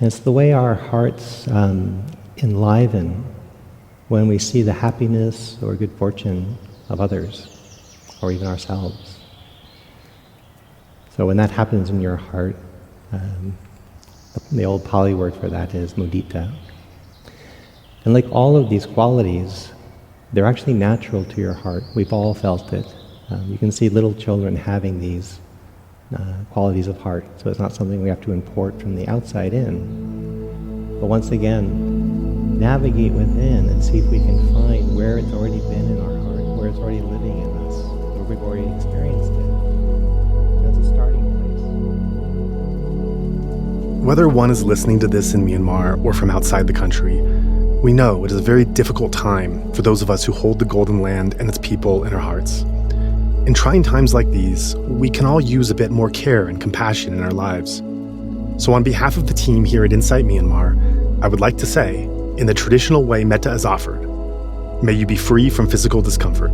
And it's the way our hearts enliven when we see the happiness or good fortune of others, or even ourselves. So when that happens in your heart, the old Pali word for that is mudita. And like all of these qualities, they're actually natural to your heart. We've all felt it. You can see little children having these qualities of heart, so it's not something we have to import from the outside in. But once again, navigate within and see if we can find where it's already been in our heart, where it's already living in us, where we've already experienced it. That's a starting place. Whether one is listening to this in Myanmar or from outside the country, we know it is a very difficult time for those of us who hold the Golden Land and its people in our hearts. In trying times like these, we can all use a bit more care and compassion in our lives. So on behalf of the team here at Insight Myanmar, I would like to say, in the traditional way metta is offered, may you be free from physical discomfort.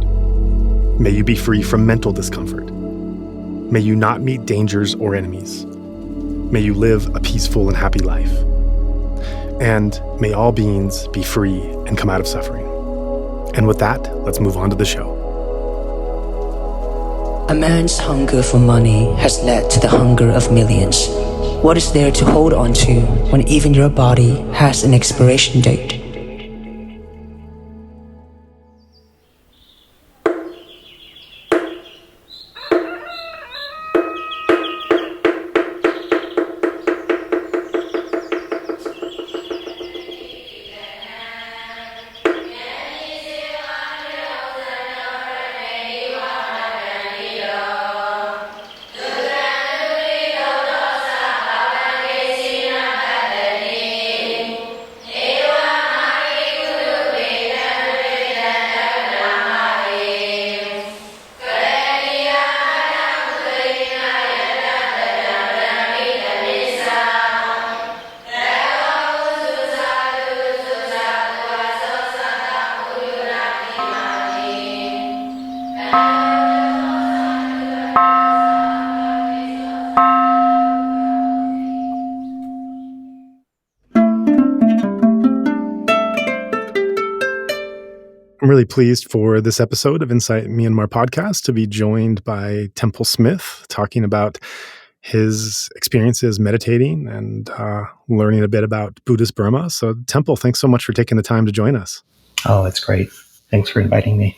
May you be free from mental discomfort. May you not meet dangers or enemies. May you live a peaceful and happy life. And may all beings be free and come out of suffering. And with that, let's move on to the show. A man's hunger for money has led to the hunger of millions. What is there to hold on to when even your body has an expiration date? I'm really pleased for this episode of Insight Myanmar podcast to be joined by Tempel Smith, talking about his experiences meditating and learning a bit about Buddhist Burma. So Tempel, thanks so much for taking the time to join us. Oh, it's great. Thanks for inviting me.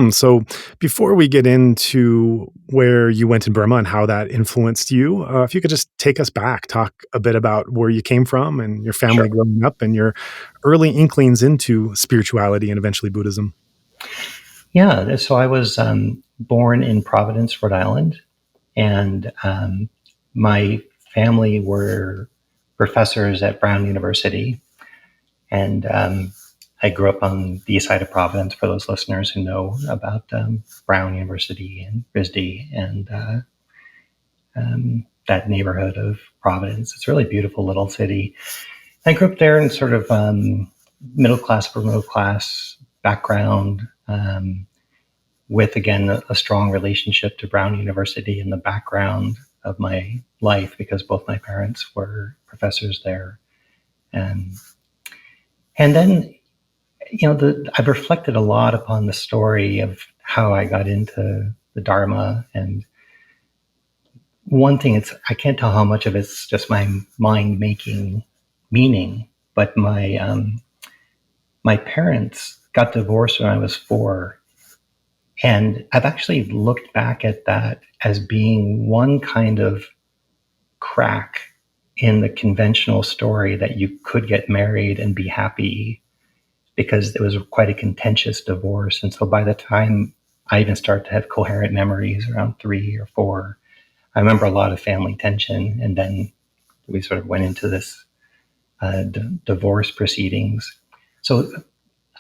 So before we get into where you went in Burma and how that influenced you, if you could just take us back, talk a bit about where you came from and your family growing up and your early inklings into spirituality and eventually Buddhism. Yeah, so I was born in Providence, Rhode Island, and my family were professors at Brown University, and I grew up on the east side of Providence, for those listeners who know about Brown University and RISD and that neighborhood of Providence. It's a really beautiful little city. I grew up there in sort of middle class background with, again, a strong relationship to Brown University in the background of my life because both my parents were professors there. And then, I've reflected a lot upon the story of how I got into the Dharma. And one thing, I can't tell how much of it's just my mind making meaning, but my parents got divorced when I was 4. And I've actually looked back at that as being one kind of crack in the conventional story that you could get married and be happy, because it was quite a contentious divorce. And so by the time I even started to have coherent memories around 3 or 4, I remember a lot of family tension. And then we sort of went into this divorce proceedings. So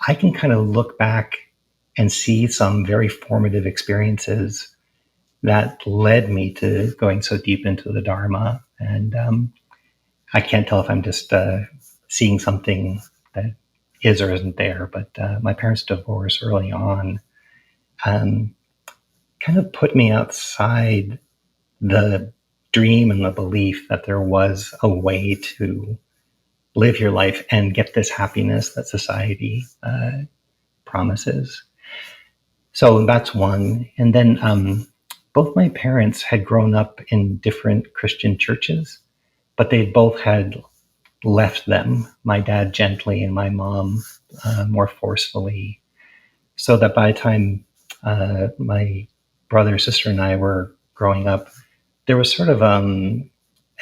I can kind of look back and see some very formative experiences that led me to going so deep into the Dharma. And I can't tell if I'm just seeing something that is or isn't there, but my parents' divorce early on kind of put me outside the dream and the belief that there was a way to live your life and get this happiness that society promises. So that's one. And then both my parents had grown up in different Christian churches, but they both had left them, my dad gently and my mom more forcefully, so that by the time my brother, sister, and I were growing up, there was sort of an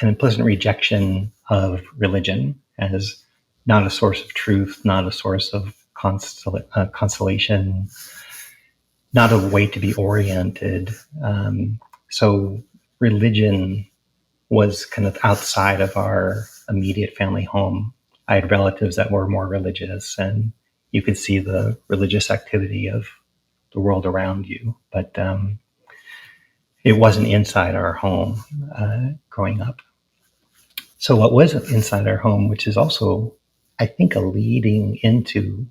implicit rejection of religion as not a source of truth, not a source of consolation, not a way to be oriented. So religion was kind of outside of our immediate family home. I had relatives that were more religious, and you could see the religious activity of the world around you, but it wasn't inside our home growing up. So what was inside our home, which is also, I think, a leading into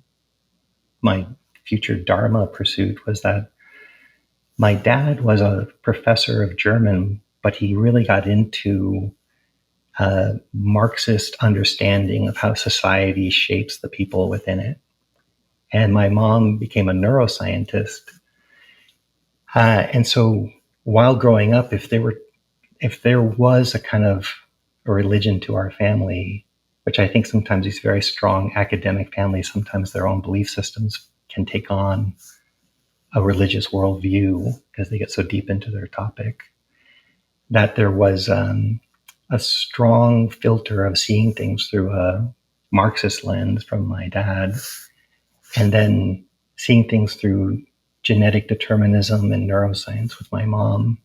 my future Dharma pursuit, was that my dad was a professor of German, but he really got into Marxist understanding of how society shapes the people within it. And my mom became a neuroscientist. And so while growing up, if there was a kind of a religion to our family, which I think sometimes these very strong academic families, sometimes their own belief systems can take on a religious worldview because they get so deep into their topic, that there was a strong filter of seeing things through a Marxist lens from my dad, and then seeing things through genetic determinism and neuroscience with my mom.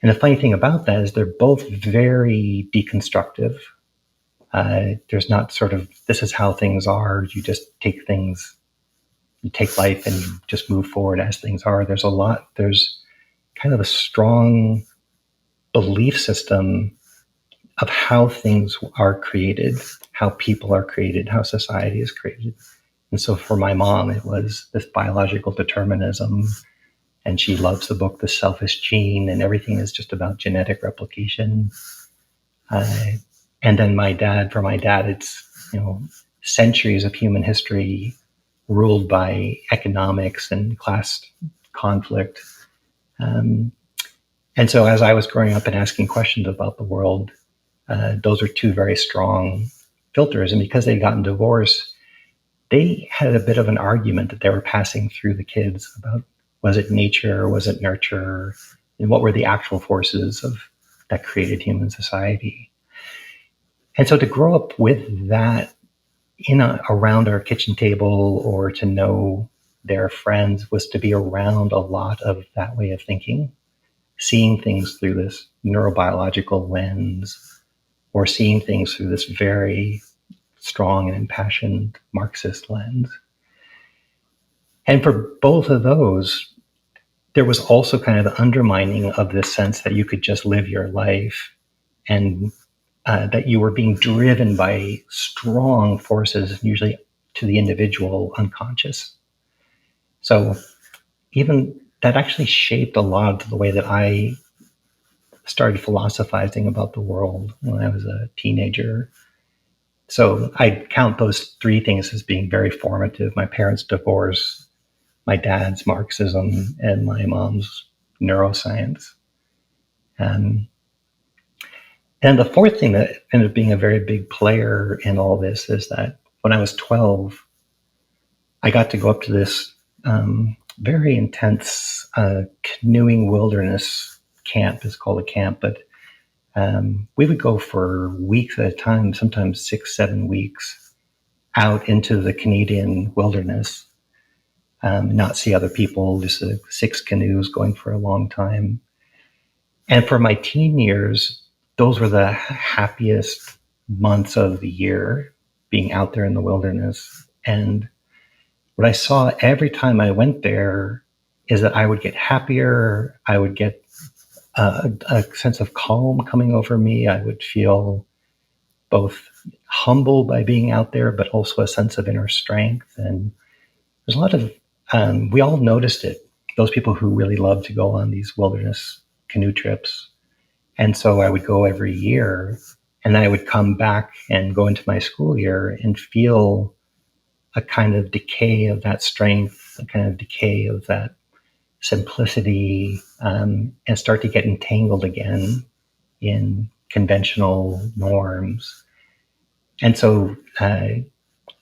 And the funny thing about that is they're both very deconstructive. There's not sort of, this is how things are. You just take life and you just move forward as things are. There's kind of a strong belief system of how things are created, how people are created, how society is created. And so for my mom, it was this biological determinism, and she loves the book, The Selfish Gene, and everything is just about genetic replication. And then for my dad, it's, centuries of human history ruled by economics and class conflict. And so as I was growing up and asking questions about the world, those are two very strong filters. And because they'd gotten divorced, they had a bit of an argument that they were passing through the kids about, was it nature or was it nurture? And what were the actual forces that created human society? And so to grow up with that around our kitchen table, or to know their friends, was to be around a lot of that way of thinking, seeing things through this neurobiological lens, or seeing things through this very strong and impassioned Marxist lens. And for both of those, there was also kind of the undermining of this sense that you could just live your life, and that you were being driven by strong forces, usually to the individual unconscious. So even that actually shaped a lot of the way that I started philosophizing about the world when I was a teenager. So I count those three things as being very formative: my parents' divorce, my dad's Marxism, and my mom's neuroscience. And the fourth thing that ended up being a very big player in all this is that when I was 12, I got to go up to this very intense canoeing wilderness camp. It's called a camp, but we would go for weeks at a time, sometimes 6-7 weeks, out into the Canadian wilderness, not see other people, just 6 canoes going for a long time. And for my teen years, those were the happiest months of the year, being out there in the wilderness. And what I saw every time I went there is that I would get happier. I would get a sense of calm coming over me. I would feel both humbled by being out there, but also a sense of inner strength. And there's a lot of, we all noticed it, those people who really love to go on these wilderness canoe trips. And so I would go every year, and then I would come back and go into my school year and feel a kind of decay of that strength, a kind of decay of that simplicity, and start to get entangled again in conventional norms. And so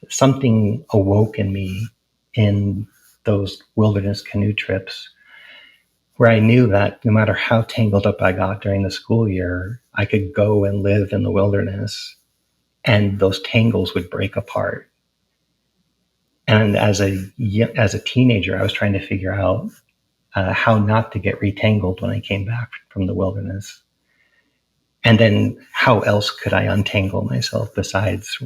something awoke in me in those wilderness canoe trips, where I knew that no matter how tangled up I got during the school year, I could go and live in the wilderness and those tangles would break apart. And as a teenager, I was trying to figure out how not to get retangled when I came back from the wilderness. And then how else could I untangle myself besides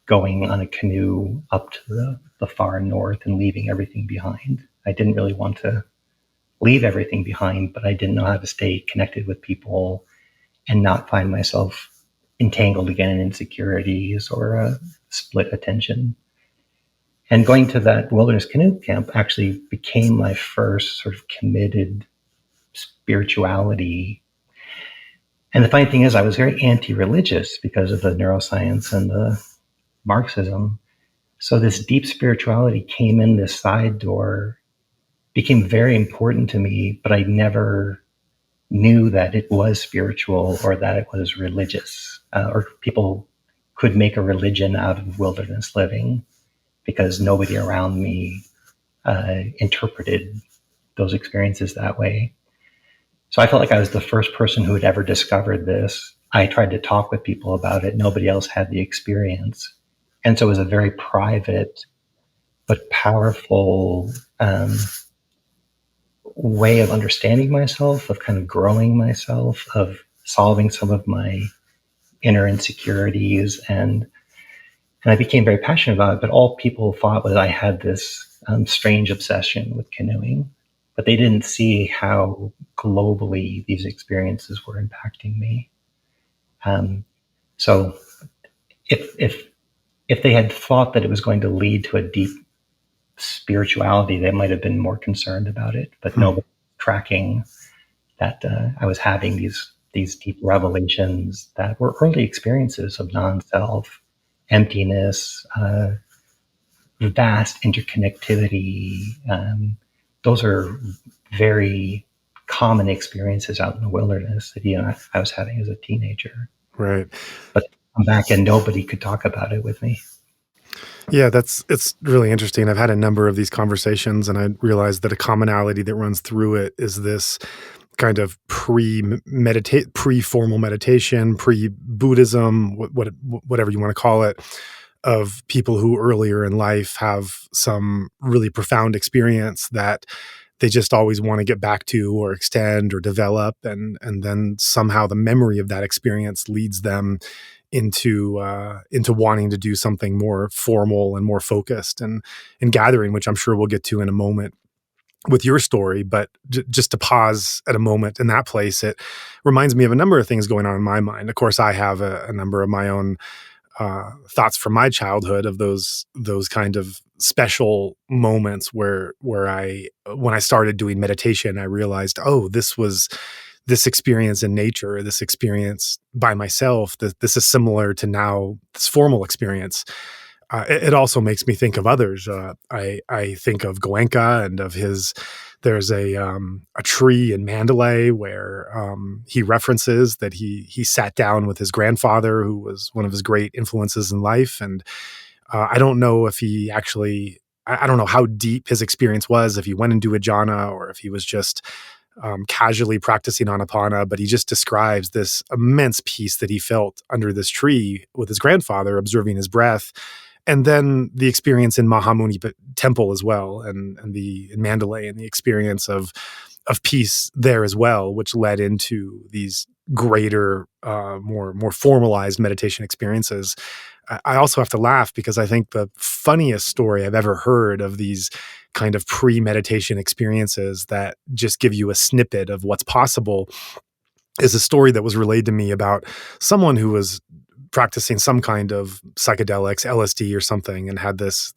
going on a canoe up to the far north and leaving everything behind? I didn't really want to leave everything behind, but I didn't know how to stay connected with people and not find myself entangled again in insecurities or split attention. And going to that wilderness canoe camp actually became my first sort of committed spirituality. And the funny thing is, I was very anti-religious because of the neuroscience and the Marxism. So this deep spirituality came in this side door, became very important to me, but I never knew that it was spiritual or that it was religious, or people could make a religion out of wilderness living because nobody around me interpreted those experiences that way. So I felt like I was the first person who had ever discovered this. I tried to talk with people about it. Nobody else had the experience. And so it was a very private but powerful way of understanding myself, of kind of growing myself, of solving some of my inner insecurities. And I became very passionate about it, but all people thought was I had this strange obsession with canoeing, but they didn't see how globally these experiences were impacting me. So if they had thought that it was going to lead to a deep spirituality, they might have been more concerned about it, but nobody was tracking that I was having these deep revelations that were early experiences of non-self, emptiness, vast interconnectivity. Those are very common experiences out in the wilderness that I was having as a teenager. Right. But I'm back and nobody could talk about it with me. Yeah, it's really interesting. I've had a number of these conversations, and I realized that a commonality that runs through it is this kind of pre-formal meditation, pre-Buddhism, whatever you want to call it, of people who earlier in life have some really profound experience that they just always want to get back to or extend or develop, and then somehow the memory of that experience leads them into wanting to do something more formal and more focused and gathering, which I'm sure we'll get to in a moment with your story. But just to pause at a moment in that place, it reminds me of a number of things going on in my mind. Of course, I have a number of my own thoughts from my childhood of those kind of special moments where when I started doing meditation, I realized, oh, this experience in nature, this experience by myself, this is similar to now this formal experience. It also makes me think of others. I think of Goenka and of there's a tree in Mandalay where he references that he sat down with his grandfather, who was one of his great influences in life. And I don't know if he actually, I don't know how deep his experience was, if he went into a jhana or if he was just casually practicing Anapana, but he just describes this immense peace that he felt under this tree with his grandfather, observing his breath. And then the experience in Mahamuni Temple as well, and in Mandalay, and the experience of peace there as well, which led into these greater, more formalized meditation experiences. I also have to laugh because I think the funniest story I've ever heard of these kind of pre-meditation experiences that just give you a snippet of what's possible is a story that was relayed to me about someone who was practicing some kind of psychedelics, LSD or something, and had this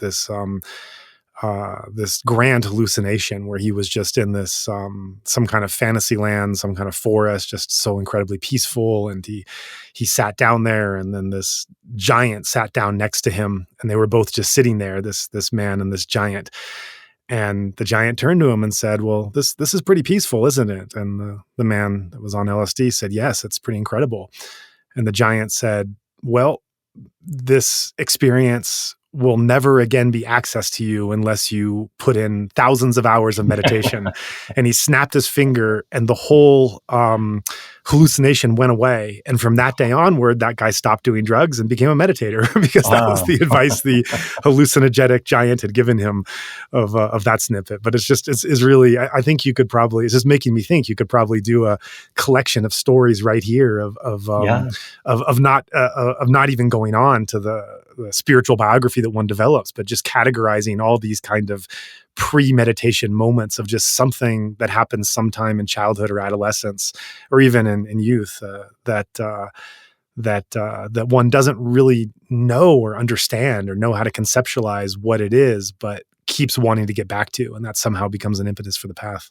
this grand hallucination where he was just in this some kind of fantasy land, some kind of forest, just so incredibly peaceful. And he sat down there, and then this giant sat down next to him, and they were both just sitting there, this man and this giant. And the giant turned to him and said, "Well, this is pretty peaceful, isn't it?" And the man that was on LSD said, "Yes, it's pretty incredible." And the giant said, "Well, this experience will never again be accessed to you unless you put in thousands of hours of meditation." And he snapped his finger, and the whole hallucination went away. And from that day onward, that guy stopped doing drugs and became a meditator because that was the advice the hallucinogenic giant had given him of that snippet. But it's really, I think you could probably, it's just making me think you could probably do a collection of stories right here of not even going on to the spiritual biography that one develops, but just categorizing all these kind of pre-meditation moments of just something that happens sometime in childhood or adolescence, or even in youth, that one doesn't really know or understand or know how to conceptualize what it is, but keeps wanting to get back to, and that somehow becomes an impetus for the path.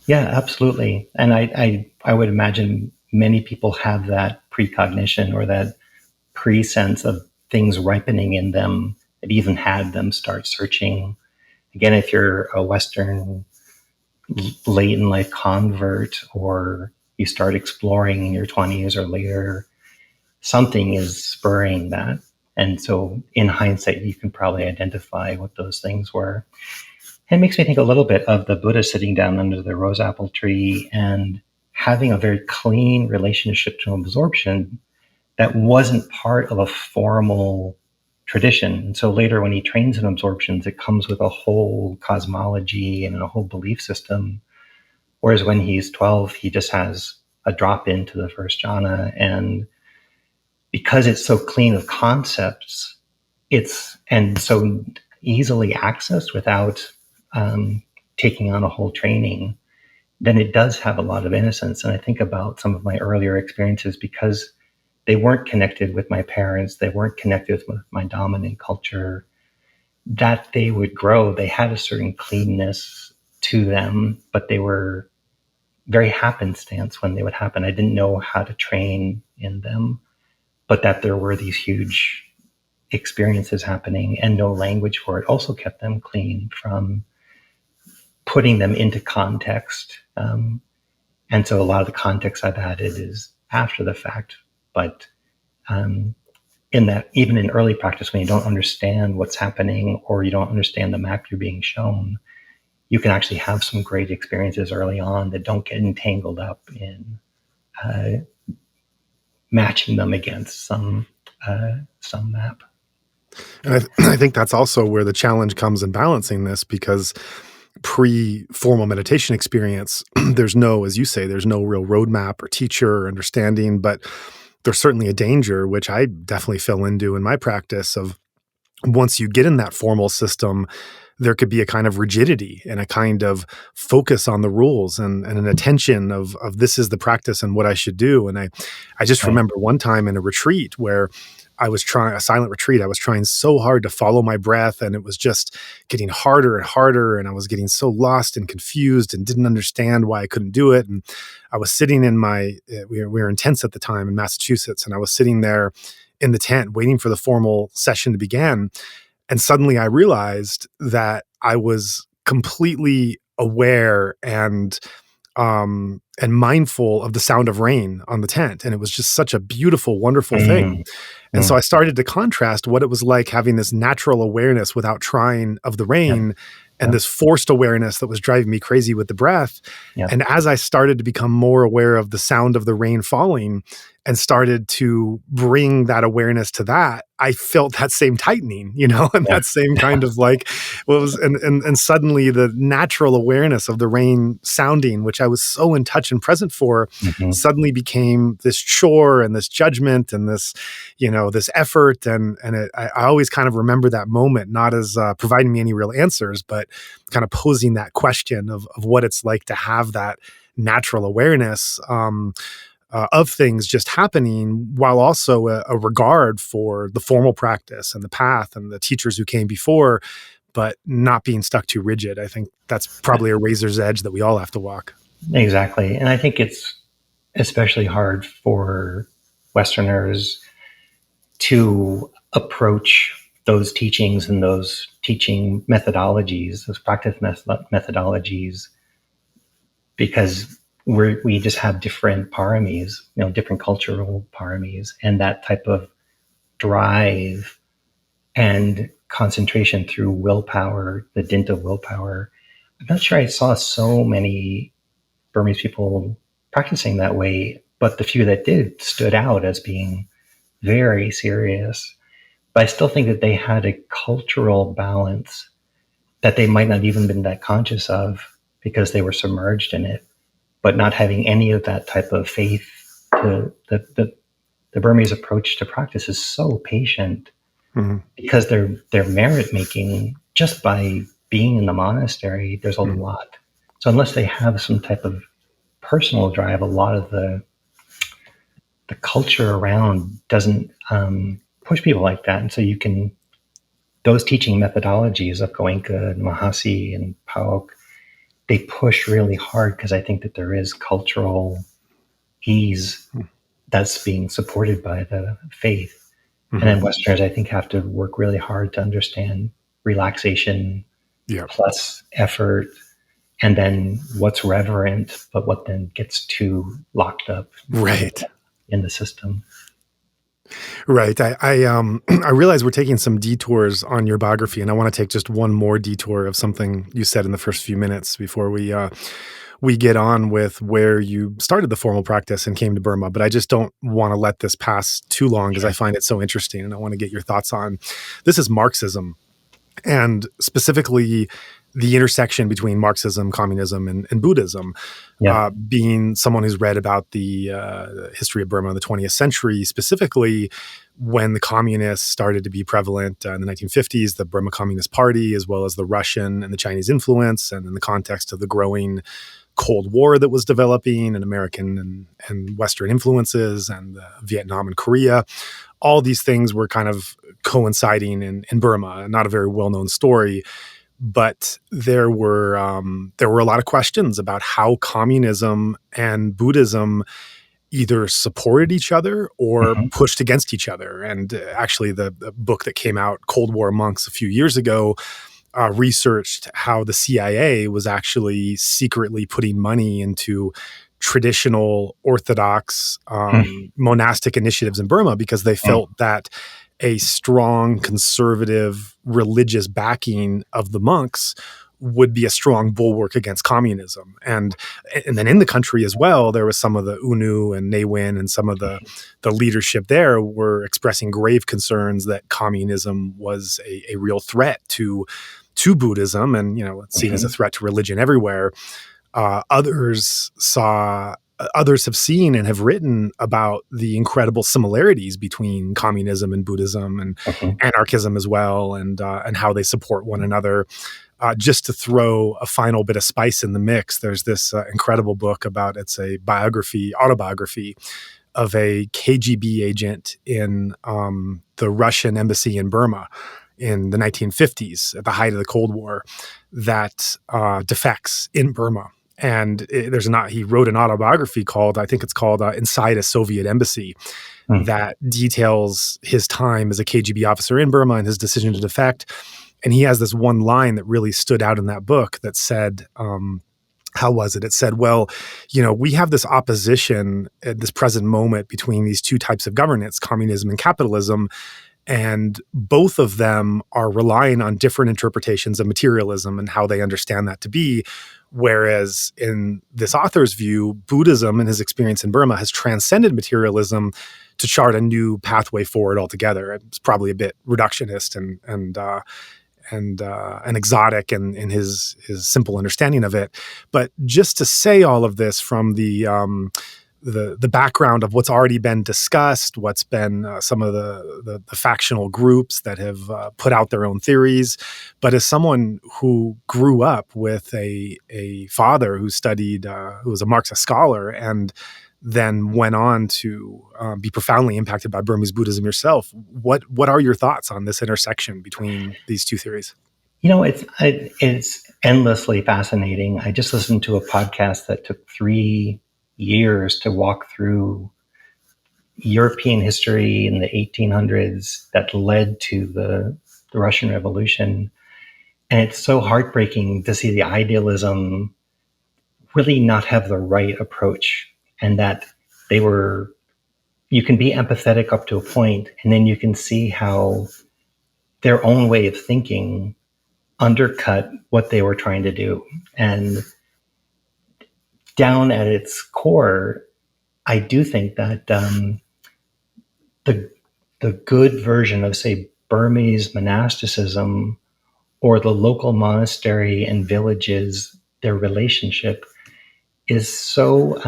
Yeah, absolutely. And I would imagine many people have that precognition or that pre-sense of things ripening in them that even had them start searching. Again, if you're a Western late in life convert, or you start exploring in your 20s or later, something is spurring that. And so in hindsight, you can probably identify what those things were. It makes me think a little bit of the Buddha sitting down under the rose apple tree and having a very clean relationship to absorption that wasn't part of a formal tradition. And so later when he trains in absorptions, it comes with a whole cosmology and a whole belief system. Whereas when he's 12, he just has a drop into the first jhana. And because it's so clean of concepts, and so easily accessed without taking on a whole training, then it does have a lot of innocence. And I think about some of my earlier experiences, because they weren't connected with my parents, they weren't connected with my dominant culture, that they would grow. They had a certain cleanness to them, but they were very happenstance when they would happen. I didn't know how to train in them, but that there were these huge experiences happening and no language for it also kept them clean from putting them into context. And so a lot of the context I've added is after the fact. But in that, even in early practice, when you don't understand what's happening or you don't understand the map you're being shown, you can actually have some great experiences early on that don't get entangled up in matching them against some map. And I think that's also where the challenge comes in balancing this, because pre-formal meditation experience, there's no, as you say, there's no real roadmap or teacher or understanding, but there's certainly a danger, which I definitely fell into in my practice, of once you get in that formal system, there could be a kind of rigidity and a kind of focus on the rules and an attention of this is the practice and what I should do. And I just remember one time in a retreat where I was trying a silent retreat. I was trying so hard to follow my breath, and it was just getting harder and harder. And I was getting so lost and confused and didn't understand why I couldn't do it. And I was sitting in we were in tents at the time in Massachusetts. And I was sitting there in the tent waiting for the formal session to begin. And suddenly I realized that I was completely aware and mindful of the sound of rain on the tent. And it was just such a beautiful, wonderful thing. And so I started to contrast what it was like having this natural awareness without trying of the rain and this forced awareness that was driving me crazy with the breath. And as I started to become more aware of the sound of the rain falling and started to bring that awareness to that, I felt that same tightening, and that same kind of like, and suddenly the natural awareness of the rain sounding, which I was so in touch and present for, suddenly became this chore and this judgment and this, this effort. And I always kind of remember that moment, not as providing me any real answers, but kind of posing that question of what it's like to have that natural awareness of things just happening, while also a regard for the formal practice and the path and the teachers who came before, but not being stuck too rigid. I think that's probably a razor's edge that we all have to walk. Exactly. And I think it's especially hard for Westerners to approach those teachings and those teaching methodologies, those practice methodologies, because we just have different paramis, different cultural paramis, and that type of drive and concentration through willpower, the dint of willpower. I'm not sure I saw so many Burmese people practicing that way, but the few that did stood out as being very serious. But I still think that they had a cultural balance that they might not even been that conscious of because they were submerged in it, but not having any of that type of faith. The Burmese approach to practice is so patient because they're merit making just by being in the monastery. There's a lot. So unless they have some type of personal drive, a lot of the culture around doesn't push people like that. And so those teaching methodologies of Goenka and Mahasi and Paok, they push really hard because I think that there is cultural ease that's being supported by the faith. And then Westerners, I think, have to work really hard to understand relaxation plus effort, and then what's reverent, but what then gets too locked up in the system. Right. I realize we're taking some detours on your biography, and I want to take just one more detour of something you said in the first few minutes before we get on with where you started the formal practice and came to Burma. But I just don't want to let this pass too long because I find it so interesting, and I want to get your thoughts on. This is Marxism, and specifically the intersection between Marxism, communism, and Buddhism. Being someone who's read about the history of Burma in the 20th century, specifically when the communists started to be prevalent in the 1950s, the Burma Communist Party, as well as the Russian and the Chinese influence, and in the context of the growing Cold War that was developing, and American and Western influences, and Vietnam and Korea. All these things were kind of coinciding in Burma. Not a very well-known story. But there were a lot of questions about how communism and Buddhism either supported each other or pushed against each other. And actually, the book that came out, Cold War Monks, a few years ago, researched how the CIA was actually secretly putting money into traditional Orthodox monastic initiatives in Burma because they felt that a strong conservative religious backing of the monks would be a strong bulwark against communism. And then in the country as well, there was some of the UNU and Ne Win and some of the leadership there were expressing grave concerns that communism was a real threat to Buddhism, and it's seen as a threat to religion everywhere. Others have seen and have written about the incredible similarities between communism and Buddhism and anarchism as well, and how they support one another. Just to throw a final bit of spice in the mix, there's this incredible book it's a autobiography of a KGB agent in the Russian embassy in Burma in the 1950s at the height of the Cold War that defects in Burma. And he wrote an autobiography called Inside a Soviet Embassy that details his time as a KGB officer in Burma and his decision to defect. And he has this one line that really stood out in that book that said, how was it? It said, well, we have this opposition at this present moment between these two types of governance, communism and capitalism. And both of them are relying on different interpretations of materialism and how they understand that to be. Whereas in this author's view, Buddhism and his experience in Burma has transcended materialism to chart a new pathway forward altogether. It's probably a bit reductionist and exotic in his simple understanding of it. But just to say all of this from the background of what's already been discussed, what's been some of the factional groups that have put out their own theories. But as someone who grew up with a father who studied, who was a Marxist scholar, and then went on to be profoundly impacted by Burmese Buddhism yourself, what are your thoughts on this intersection between these two theories? It's endlessly fascinating. I just listened to a podcast that took 3 years to walk through European history in the 1800s that led to the Russian Revolution. And it's so heartbreaking to see the idealism really not have the right approach, and that you can be empathetic up to a point, and then you can see how their own way of thinking undercut what they were trying to do. And down at its core, I do think that the good version of, say, Burmese monasticism or the local monastery and villages, their relationship is so,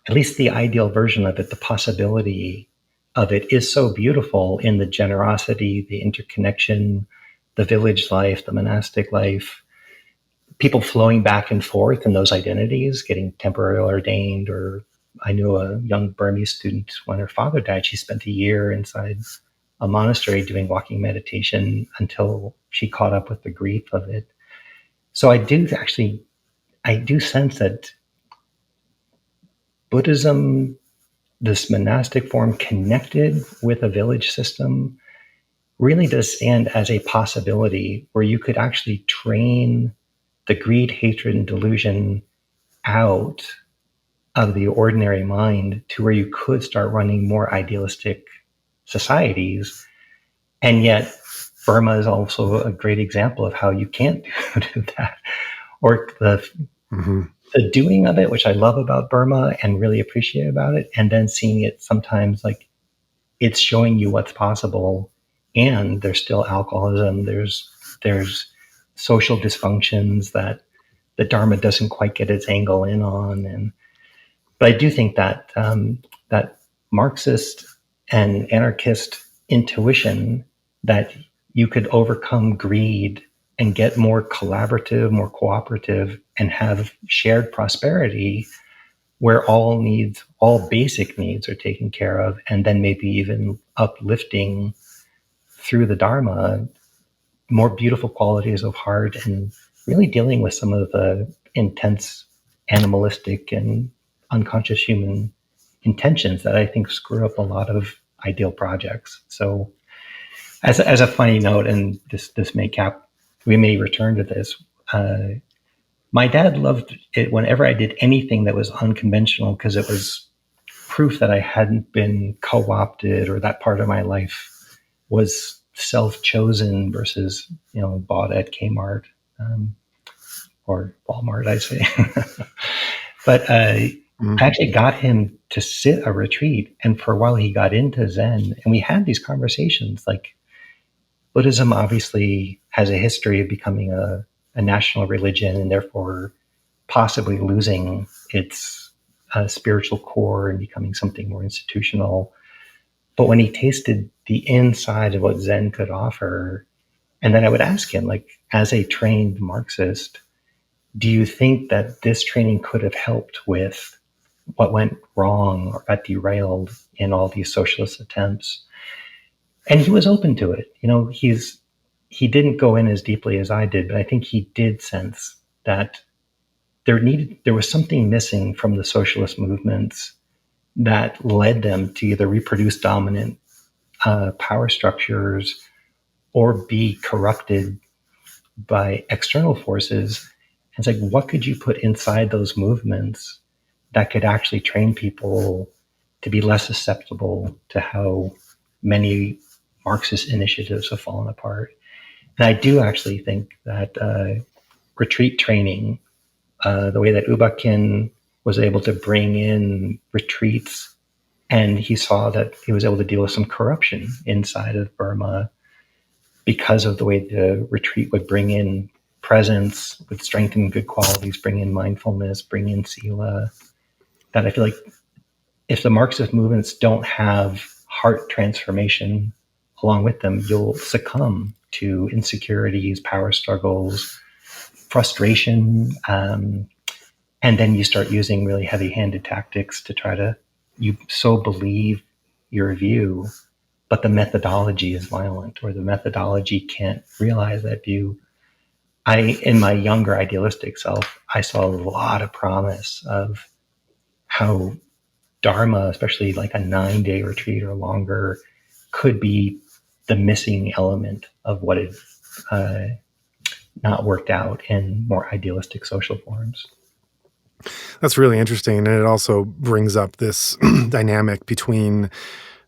at least the ideal version of it, the possibility of it is so beautiful in the generosity, the interconnection, the village life, the monastic life, people flowing back and forth in those identities, getting temporarily ordained. Or I knew a young Burmese student, when her father died, she spent a year inside a monastery doing walking meditation until she caught up with the grief of it. So I do sense that Buddhism, this monastic form connected with a village system, really does stand as a possibility where you could actually train the greed, hatred, and delusion out of the ordinary mind to where you could start running more idealistic societies. And yet Burma is also a great example of how you can't do that, or the doing of it, which I love about Burma and really appreciate about it, and then seeing it sometimes like it's showing you what's possible, and there's still alcoholism, there's social dysfunctions that the Dharma doesn't quite get its angle in on. But I do think that that Marxist and anarchist intuition that you could overcome greed and get more collaborative, more cooperative, and have shared prosperity where all basic needs are taken care of, and then maybe even uplifting through the Dharma more beautiful qualities of heart, and really dealing with some of the intense animalistic and unconscious human intentions that I think screw up a lot of ideal projects. So as a funny note, and this we may return to this, my dad loved it whenever I did anything that was unconventional, because it was proof that I hadn't been co-opted, or that part of my life was self-chosen versus, bought at Kmart or Walmart, I say. But I actually got him to sit a retreat, and for a while he got into Zen, and we had these conversations. Like, Buddhism obviously has a history of becoming a national religion, and therefore possibly losing its spiritual core and becoming something more institutional. But when he tasted the inside of what Zen could offer, and then I would ask him, like, as a trained Marxist, do you think that this training could have helped with what went wrong or got derailed in all these socialist attempts? And he was open to it. He didn't go in as deeply as I did, but I think he did sense that there was something missing from the socialist movements that led them to either reproduce dominant power structures or be corrupted by external forces. It's like, what could you put inside those movements that could actually train people to be less susceptible to how many Marxist initiatives have fallen apart? And I do actually think that retreat training, the way that U Ba Khin was able to bring in retreats, and he saw that he was able to deal with some corruption inside of Burma because of the way the retreat would bring in presence, would strengthen good qualities, bring in mindfulness, bring in sila, that I feel like if the Marxist movements don't have heart transformation along with them, you'll succumb to insecurities, power struggles, frustration, and then you start using really heavy-handed tactics to try to, you so believe your view but the methodology is violent, or the methodology can't realize that view. In my younger idealistic self, I saw a lot of promise of how Dharma, especially like a 9-day retreat or longer, could be the missing element of what had not worked out in more idealistic social forms. That's really interesting. And it also brings up this dynamic between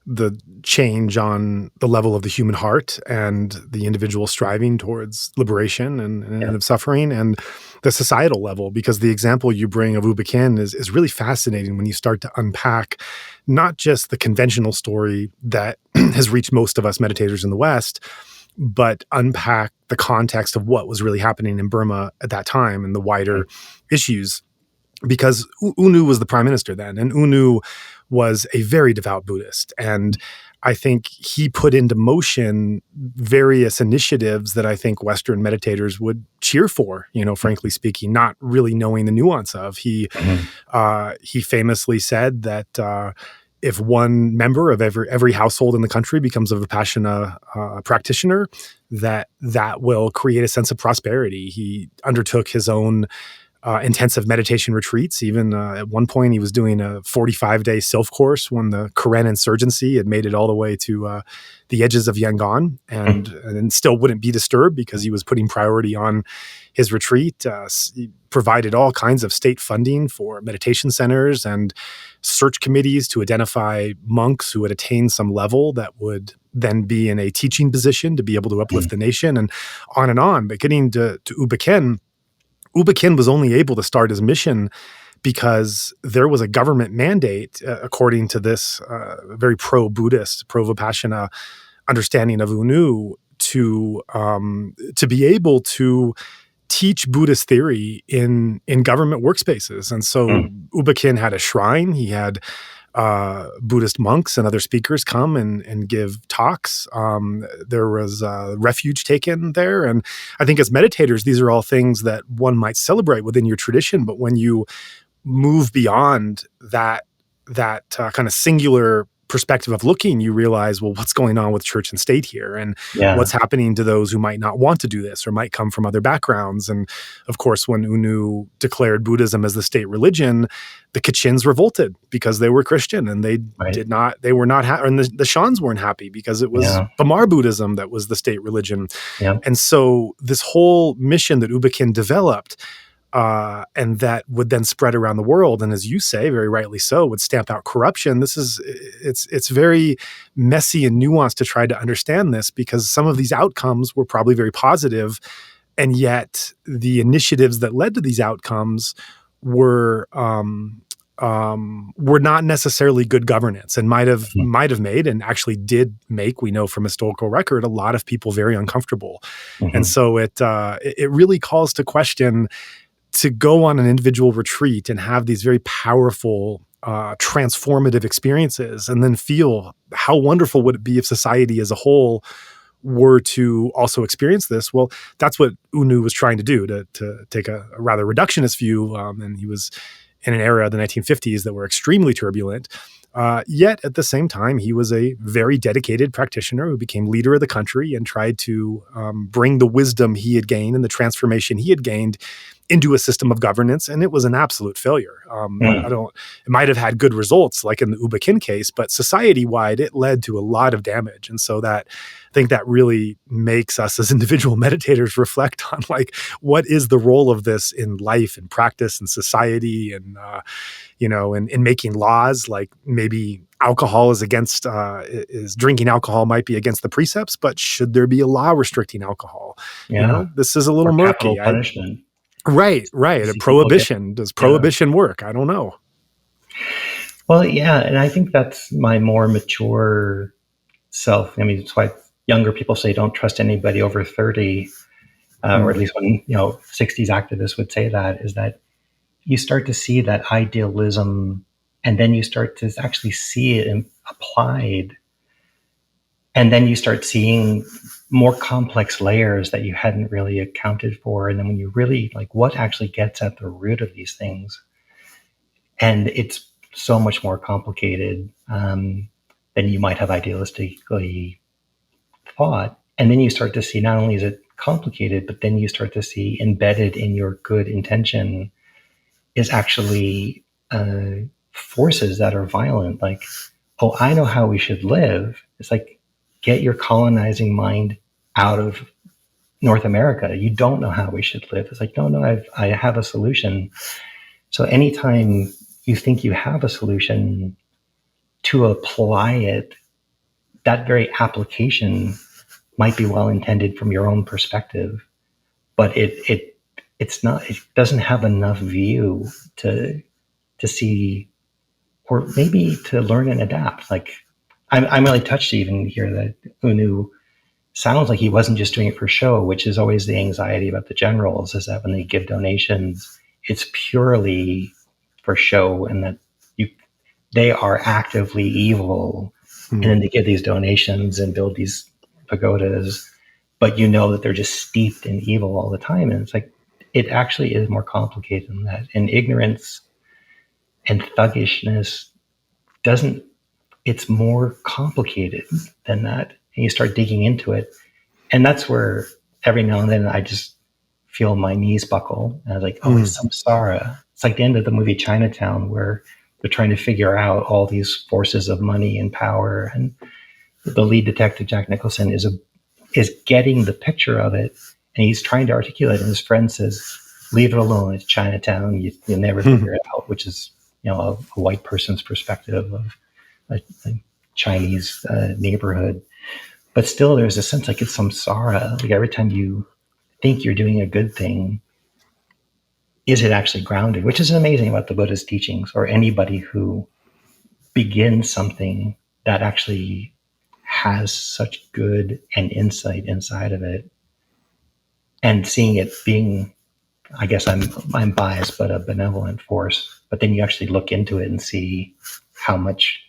the change on the level of the human heart and the individual striving towards liberation and Yeah. of suffering, and the societal level, because the example you bring of U Ba Khin is really fascinating when you start to unpack not just the conventional story that has reached most of us meditators in the West, but unpack the context of what was really happening in Burma at that time and the wider issues. Because U Nu was the prime minister then, and U Nu was a very devout Buddhist. And I think he put into motion various initiatives that I think Western meditators would cheer for, frankly speaking, not really knowing the nuance of. He famously said that if one member of every household in the country becomes a Vipassana practitioner, that will create a sense of prosperity. He undertook his own intensive meditation retreats. Even at one point, he was doing a 45-day self course when the Karen insurgency had made it all the way to the edges of Yangon, and still wouldn't be disturbed because he was putting priority on his retreat. He provided all kinds of state funding for meditation centers and search committees to identify monks who had attained some level that would then be in a teaching position to be able to uplift the nation, and on and on. But getting to U Ba Khin, U Ba Khin was only able to start his mission because there was a government mandate, according to this very pro-Buddhist, pro-Vipassana understanding of U Nu, to be able to teach Buddhist theory in government workspaces. And so U Ba Khin had a shrine. He had Buddhist monks and other speakers come and give talks. There was refuge taken there. And I think as meditators, these are all things that one might celebrate within your tradition. But when you move beyond that kind of singular perspective of looking, you realize, well, what's going on with church and state here, and what's happening to those who might not want to do this or might come from other backgrounds. And of course, when U Nu declared Buddhism as the state religion, the Kachins revolted because they were Christian, and and the Shans weren't happy because it was Bamar Buddhism that was the state religion. And so this whole mission that U Ba Khin developed, and that would then spread around the world, and as you say, very rightly so, would stamp out corruption. It's very messy and nuanced to try to understand this, because some of these outcomes were probably very positive, and yet the initiatives that led to these outcomes were not necessarily good governance, and might have made, and actually did make, we know from historical record, a lot of people very uncomfortable. And so it really calls to question, to go on an individual retreat and have these very powerful, transformative experiences, and then feel how wonderful would it be if society as a whole were to also experience this. Well, that's what U Nu was trying to do, to take a rather reductionist view. And he was in an era of the 1950s that were extremely turbulent. Yet at the same time, he was a very dedicated practitioner who became leader of the country and tried to bring the wisdom he had gained and the transformation he had gained into a system of governance, and it was an absolute failure. It might have had good results, like in the U Ba Khin case, but society-wide, it led to a lot of damage. And so I think that really makes us as individual meditators reflect on, like, what is the role of this in life and practice and society, and in making laws. Like, maybe alcohol is drinking alcohol might be against the precepts, but should there be a law restricting alcohol? This is a little murky. Punishment. Right. A prohibition. Does prohibition work? I don't know. Well, yeah, and I think that's my more mature self. I mean, it's why younger people say don't trust anybody over 30, or at least when 60s activists would say that, is that you start to see that idealism, and then you start to actually see it applied, and then you start seeing more complex layers that you hadn't really accounted for. And then when you really, like, what actually gets at the root of these things, and it's so much more complicated than you might have idealistically thought. And then you start to see not only is it complicated, but then you start to see embedded in your good intention is actually forces that are violent. Like, oh, I know how we should live. It's like, get your colonizing mind out of North America. You don't know how we should live. It's like, no, I have a solution. So anytime you think you have a solution, to apply it, that very application might be well intended from your own perspective, but it's not. It doesn't have enough view to see, or maybe to learn and adapt. Like, I'm really touched to even hear that Unu sounds like he wasn't just doing it for show, which is always the anxiety about the generals, is that when they give donations, it's purely for show, and that they are actively evil. And then they give these donations and build these pagodas, but you know that they're just steeped in evil all the time. And it's like, it actually is more complicated than that. And ignorance and thuggishness it's more complicated than that. And you start digging into it. And that's where every now and then I just feel my knees buckle. And I was like, oh, it's samsara. It's like the end of the movie Chinatown, where they're trying to figure out all these forces of money and power. And the lead detective, Jack Nicholson, is getting the picture of it. And he's trying to articulate it. And his friend says, leave it alone. It's Chinatown. You'll never figure it out, which is, a white person's perspective of a Chinese neighborhood. But still, there's a sense like it's samsara. Like, every time you think you're doing a good thing, is it actually grounded? Which is amazing about the Buddha's teachings, or anybody who begins something that actually has such good and insight inside of it, and seeing it being, I guess I'm biased, but a benevolent force. But then you actually look into it and see how much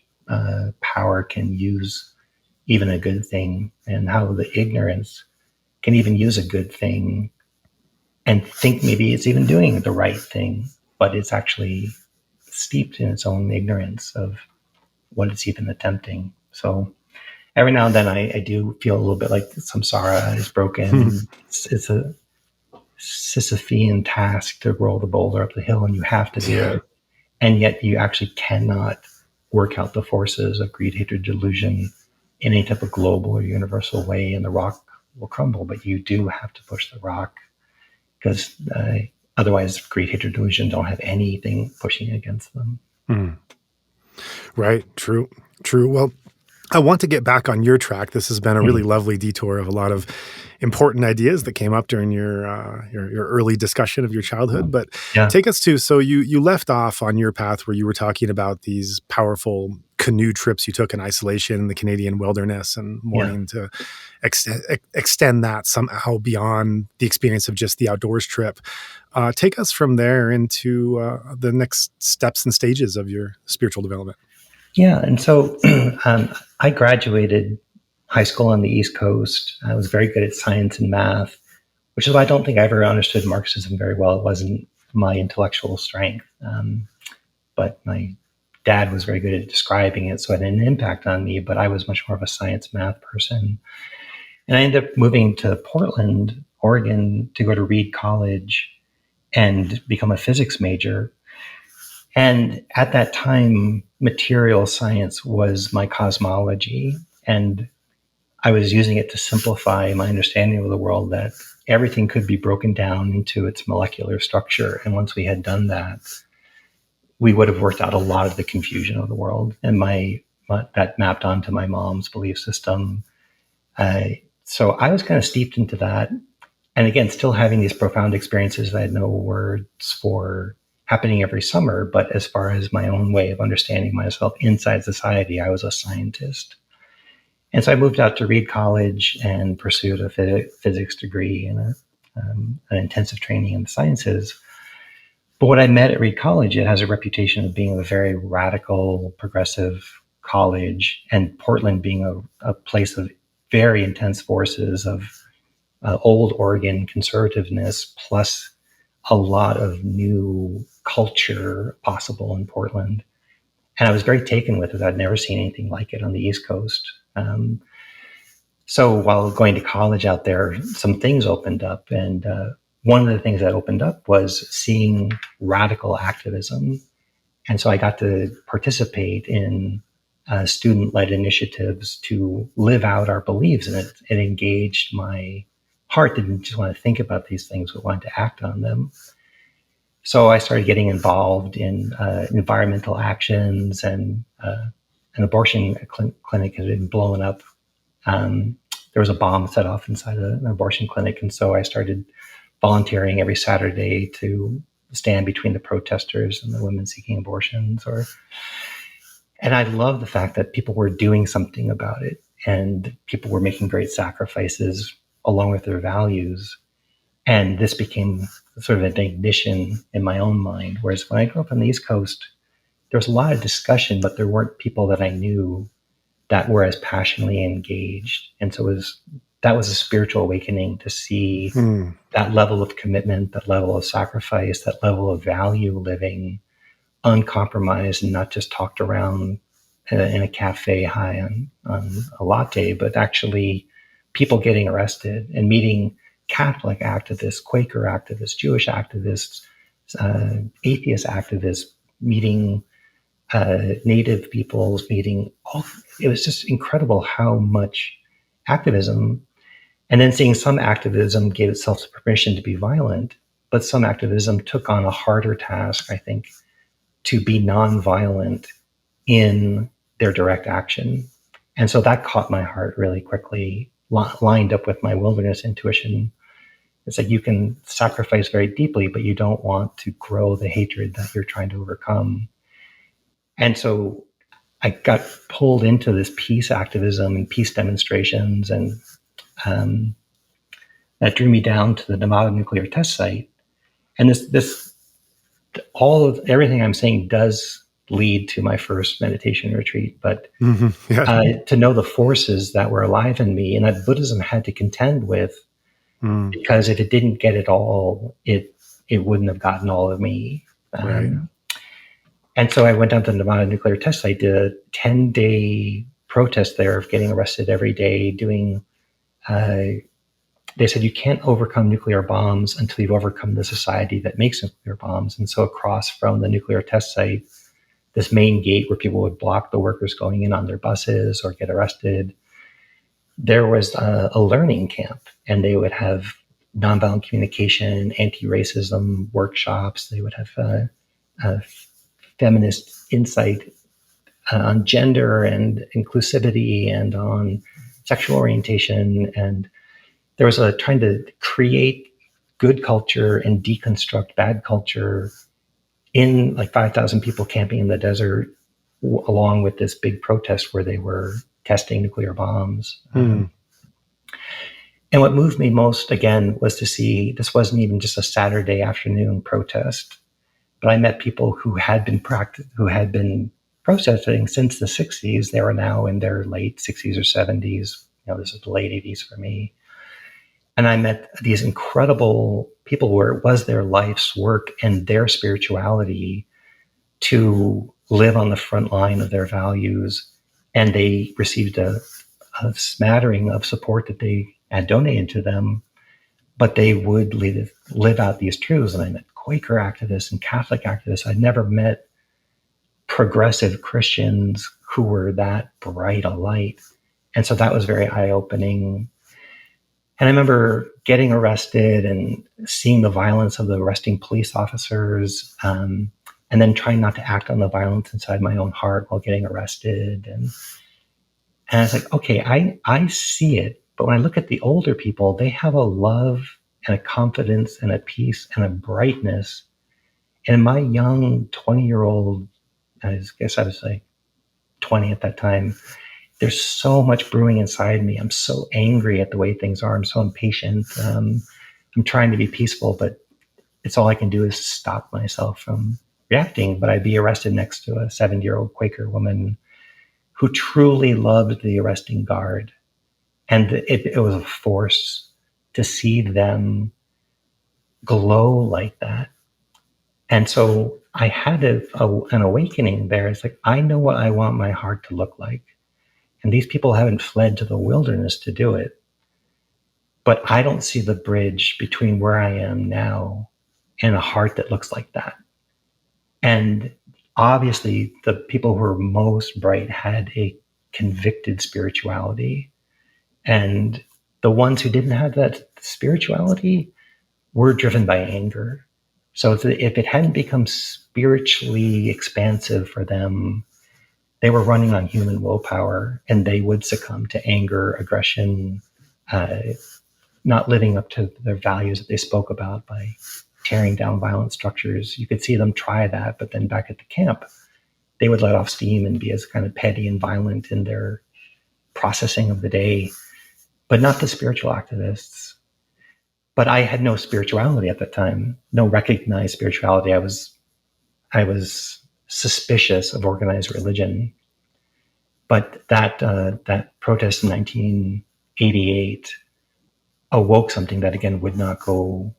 power can use even a good thing, and how the ignorance can even use a good thing and think maybe it's even doing the right thing, but it's actually steeped in its own ignorance of what it's even attempting. So every now and then I do feel a little bit like samsara is broken. It's a Sisyphean task to roll the boulder up the hill, and you have to do it. And yet you actually cannot work out the forces of greed, hatred, delusion in any type of global or universal way, and the rock will crumble. But you do have to push the rock, because otherwise greed, hatred, delusion don't have anything pushing against them. Right. True. Well, I want to get back on your track. This has been a really lovely detour of a lot of important ideas that came up during your early discussion of your childhood. But take us to, so you left off on your path where you were talking about these powerful canoe trips you took in isolation in the Canadian wilderness, and wanting to extend that somehow beyond the experience of just the outdoors trip. Take us from there into the next steps and stages of your spiritual development. Yeah. And so I graduated high school on the East Coast. I was very good at science and math, which is why I don't think I ever understood Marxism very well. It wasn't my intellectual strength. But my dad was very good at describing it, so it had an impact on me, but I was much more of a science math person. And I ended up moving to Portland, Oregon, to go to Reed College and become a physics major. And at that time, material science was my cosmology. And I was using it to simplify my understanding of the world, that everything could be broken down into its molecular structure. And once we had done that, we would have worked out a lot of the confusion of the world. And that mapped onto my mom's belief system. So I was kind of steeped into that. And again, still having these profound experiences that I had no words for, happening every summer. But as far as my own way of understanding myself inside society, I was a scientist. And so I moved out to Reed College and pursued a physics degree and an intensive training in the sciences. But what I met at Reed College, it has a reputation of being a very radical, progressive college, and Portland being a place of very intense forces of old Oregon conservativeness, plus a lot of new culture possible in Portland. And I was very taken with it. I'd never seen anything like it on the East Coast. So while going to college out there, some things opened up. And one of the things that opened up was seeing radical activism. And so I got to participate in student-led initiatives to live out our beliefs. And it engaged my heart. Didn't just want to think about these things, but wanted to act on them. So I started getting involved in environmental actions, and an abortion clinic had been blown up. There was a bomb set off inside an abortion clinic. And so I started volunteering every Saturday to stand between the protesters and the women seeking abortions. And I love the fact that people were doing something about it, and people were making great sacrifices along with their values. And this became sort of an ignition in my own mind. Whereas when I grew up on the East Coast, there was a lot of discussion, but there weren't people that I knew that were as passionately engaged. And so that was a spiritual awakening to see that level of commitment, that level of sacrifice, that level of value living uncompromised and not just talked around in a cafe high on a latte, but actually people getting arrested and meeting Catholic activists, Quaker activists, Jewish activists, atheist activists, meeting Native peoples, meeting all. It was just incredible how much activism, and then seeing some activism gave itself permission to be violent, but some activism took on a harder task, I think, to be nonviolent in their direct action. And so that caught my heart really quickly, lined up with my wilderness intuition. It's like you can sacrifice very deeply, but you don't want to grow the hatred that you're trying to overcome. And so I got pulled into this peace activism and peace demonstrations, and that drew me down to the Nevada nuclear test site. And everything I'm saying does lead to my first meditation retreat, but to know the forces that were alive in me and that Buddhism had to contend with, because if it didn't get it all, it wouldn't have gotten all of me. Right. And so I went down to the Nevada nuclear test site, did a 10-day protest there of getting arrested every day, doing, they said, you can't overcome nuclear bombs until you've overcome the society that makes nuclear bombs. And so across from the nuclear test site, this main gate where people would block the workers going in on their buses or get arrested, there was a learning camp, and they would have nonviolent communication, anti-racism workshops. They would have feminist insight on gender and inclusivity and on sexual orientation. And there was trying to create good culture and deconstruct bad culture in like 5,000 people camping in the desert, along with this big protest where they were testing nuclear bombs. And what moved me most, again, was to see this wasn't even just a Saturday afternoon protest, but I met people who had been protesting since the 60s. They were now in their late 60s or 70s. This is the late 80s for me. And I met these incredible people where it was their life's work and their spirituality to live on the front line of their values. And they received a smattering of support that they had donated to them, but they would live out these truths. And I met Quaker activists and Catholic activists. I'd never met progressive Christians who were that bright a light. And so that was very eye-opening. And I remember getting arrested and seeing the violence of the arresting police officers, and then trying not to act on the violence inside my own heart while getting arrested. And I was like, okay, I see it. But when I look at the older people, they have a love and a confidence and a peace and a brightness. And my young 20-year-old, I guess I was like 20 at that time, there's so much brewing inside me. I'm so angry at the way things are. I'm so impatient. I'm trying to be peaceful, but it's all I can do is stop myself from reacting. But I'd be arrested next to a 70-year-old Quaker woman who truly loved the arresting guard. And it was a force to see them glow like that. And so I had an awakening there. It's like, I know what I want my heart to look like. And these people haven't fled to the wilderness to do it. But I don't see the bridge between where I am now and a heart that looks like that. And obviously, the people who were most bright had a convicted spirituality. And the ones who didn't have that spirituality were driven by anger. So if it hadn't become spiritually expansive for them, they were running on human willpower, and they would succumb to anger, aggression, not living up to their values that they spoke about by tearing down violent structures. You could see them try that, but then back at the camp, they would let off steam and be as kind of petty and violent in their processing of the day, but not the spiritual activists. But I had no spirituality at the time, no recognized spirituality. I was suspicious of organized religion. But that protest in 1988 awoke something that, again, would not go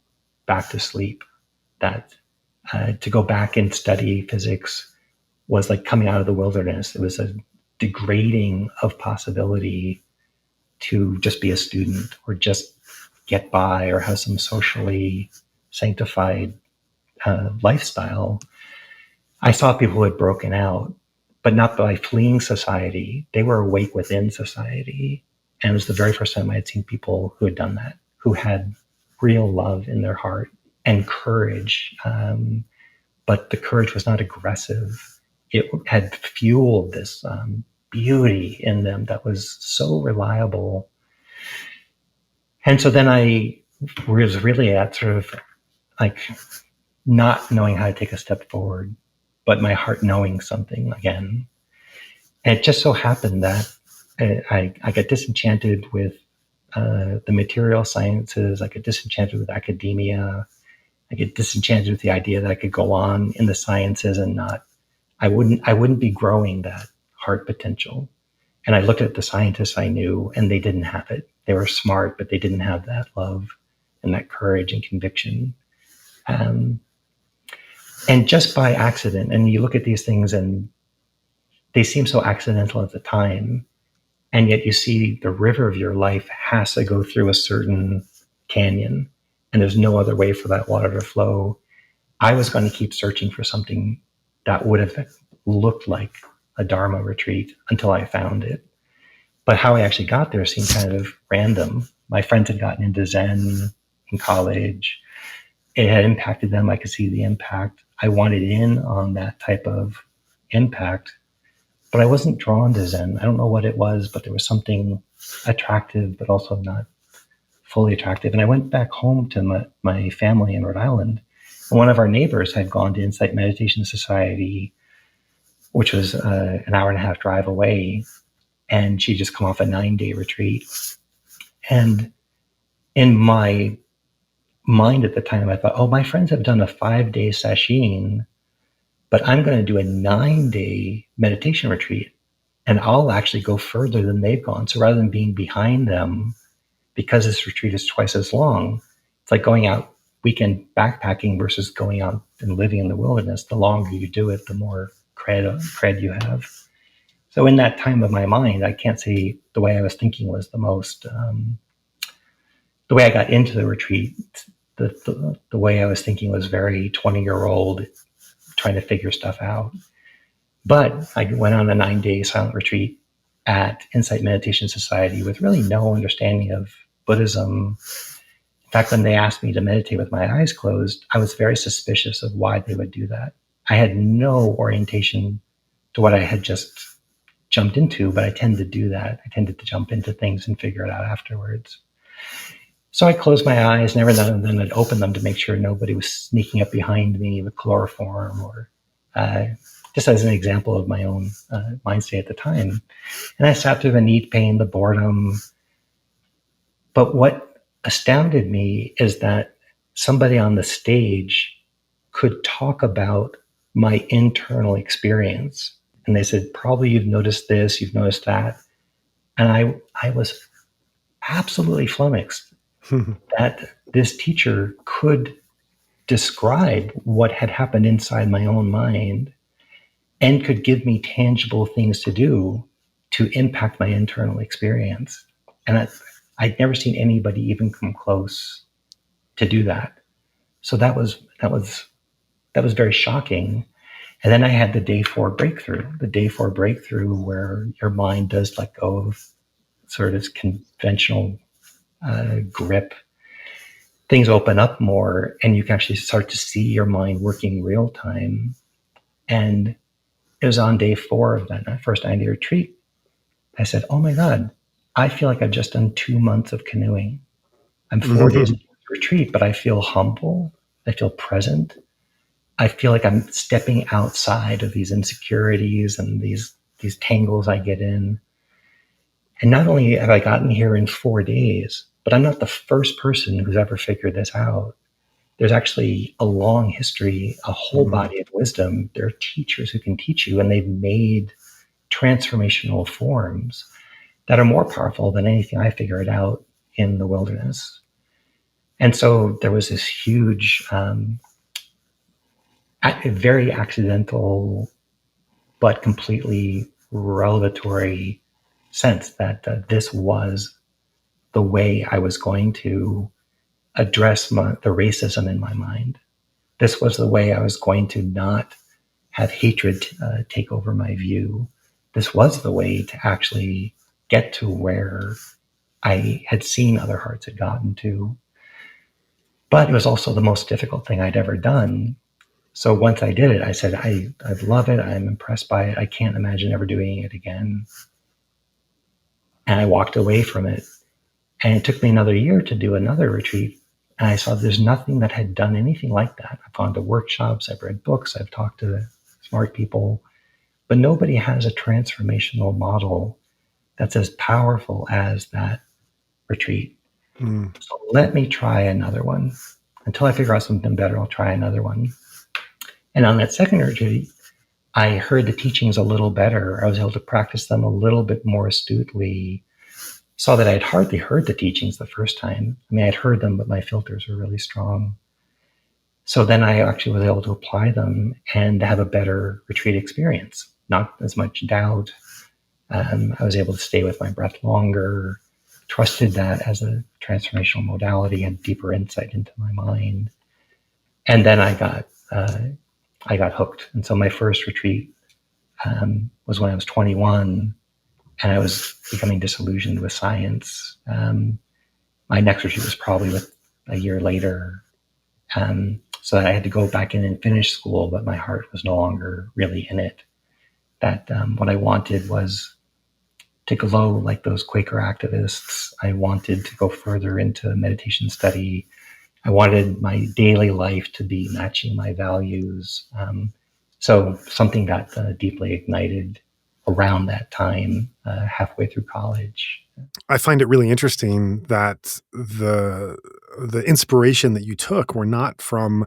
back to sleep. That to go back and study physics was like coming out of the wilderness. It was a degrading of possibility to just be a student or just get by or have some socially sanctified lifestyle. I saw people who had broken out, but not by fleeing society. They were awake within society. And it was the very first time I had seen people who had done that, who had real love in their heart and courage. But the courage was not aggressive. It had fueled this beauty in them that was so reliable. And so then I was really at sort of like not knowing how to take a step forward, but my heart knowing something again. And it just so happened that I got disenchanted with the material sciences. I got disenchanted with academia. I get disenchanted with the idea that I could go on in the sciences and I wouldn't be growing that heart potential. And I looked at the scientists I knew, and they didn't have it. They were smart, but they didn't have that love and that courage and conviction. And just by accident, and you look at these things and they seem so accidental at the time, and yet you see the river of your life has to go through a certain canyon, and there's no other way for that water to flow. I was going to keep searching for something that would have looked like a Dharma retreat until I found it. But how I actually got there seemed kind of random. My friends had gotten into Zen in college. It had impacted them. I could see the impact. I wanted in on that type of impact, but I wasn't drawn to Zen. I don't know what it was, but there was something attractive, but also not fully attractive. And I went back home to my family in Rhode Island. And one of our neighbors had gone to Insight Meditation Society, which was an hour and a half drive away. And she'd just come off a 9-day retreat. And in my mind at the time, I thought, oh, my friends have done a 5-day sesshin, but I'm going to do a 9-day meditation retreat. And I'll actually go further than they've gone. So rather than being behind them, because this retreat is twice as long, it's like going out weekend backpacking versus going out and living in the wilderness. The longer you do it, the more cred you have. So in that time of my mind, I can't say the way I was thinking was the most, the way I got into the retreat, the way I was thinking was very 20-year-old trying to figure stuff out. But I went on a 9-day silent retreat at Insight Meditation Society with really no understanding of Buddhism. In fact, when they asked me to meditate with my eyes closed, I was very suspicious of why they would do that. I had no orientation to what I had just jumped into, but I tend to do that. I tended to jump into things and figure it out afterwards. So I closed my eyes, and every now and then I'd open them to make sure nobody was sneaking up behind me with chloroform, or just as an example of my own mind state at the time. And I sat through the knee pain, the boredom. But what astounded me is that somebody on the stage could talk about my internal experience. And they said, probably you've noticed this, you've noticed that. And I was absolutely flummoxed that this teacher could describe what had happened inside my own mind and could give me tangible things to do to impact my internal experience. And I'd never seen anybody even come close to do that. So that was very shocking. And then I had the day 4 breakthrough where your mind does let go of sort of conventional grip. Things open up more, and you can actually start to see your mind working real time. And it was on day 4 of that first 90 retreat. I said, oh my God, I feel like I've just done 2 months of canoeing. I'm 4 days into the retreat, but I feel humble. I feel present. I feel like I'm stepping outside of these insecurities and these tangles I get in. And not only have I gotten here in 4 days, but I'm not the first person who's ever figured this out. There's actually a long history, a whole body of wisdom. There are teachers who can teach you, and they've made transformational forms that are more powerful than anything I figured out in the wilderness. And so there was this huge, very accidental, but completely revelatory sense that this was the way I was going to address the racism in my mind. This was the way I was going to not have hatred take over my view. This was the way to actually get to where I had seen other hearts had gotten to. But it was also the most difficult thing I'd ever done. So once I did it, I said, I love it. I'm impressed by it. I can't imagine ever doing it again. And I walked away from it. And it took me another year to do another retreat. And I saw there's nothing that had done anything like that. I've gone to workshops, I've read books, I've talked to smart people, but nobody has a transformational model that's as powerful as that retreat. So let me try another one. Until I figure out something better, I'll try another one. And on that second retreat, I heard the teachings a little better. I was able to practice them a little bit more astutely. Saw that I'd hardly heard the teachings the first time. I mean, I'd heard them, but my filters were really strong. So then I actually was able to apply them and have a better retreat experience. Not as much doubt. I was able to stay with my breath longer, trusted that as a transformational modality and deeper insight into my mind. And then I got hooked. And so my first retreat was when I was 21, and I was becoming disillusioned with science. My next retreat was probably a year later. So I had to go back in and finish school, but my heart was no longer really in it. That what I wanted was to glow like those Quaker activists. I wanted to go further into meditation study. I wanted my daily life to be matching my values. So something got deeply ignited around that time, halfway through college. I find it really interesting that the inspiration that you took were not from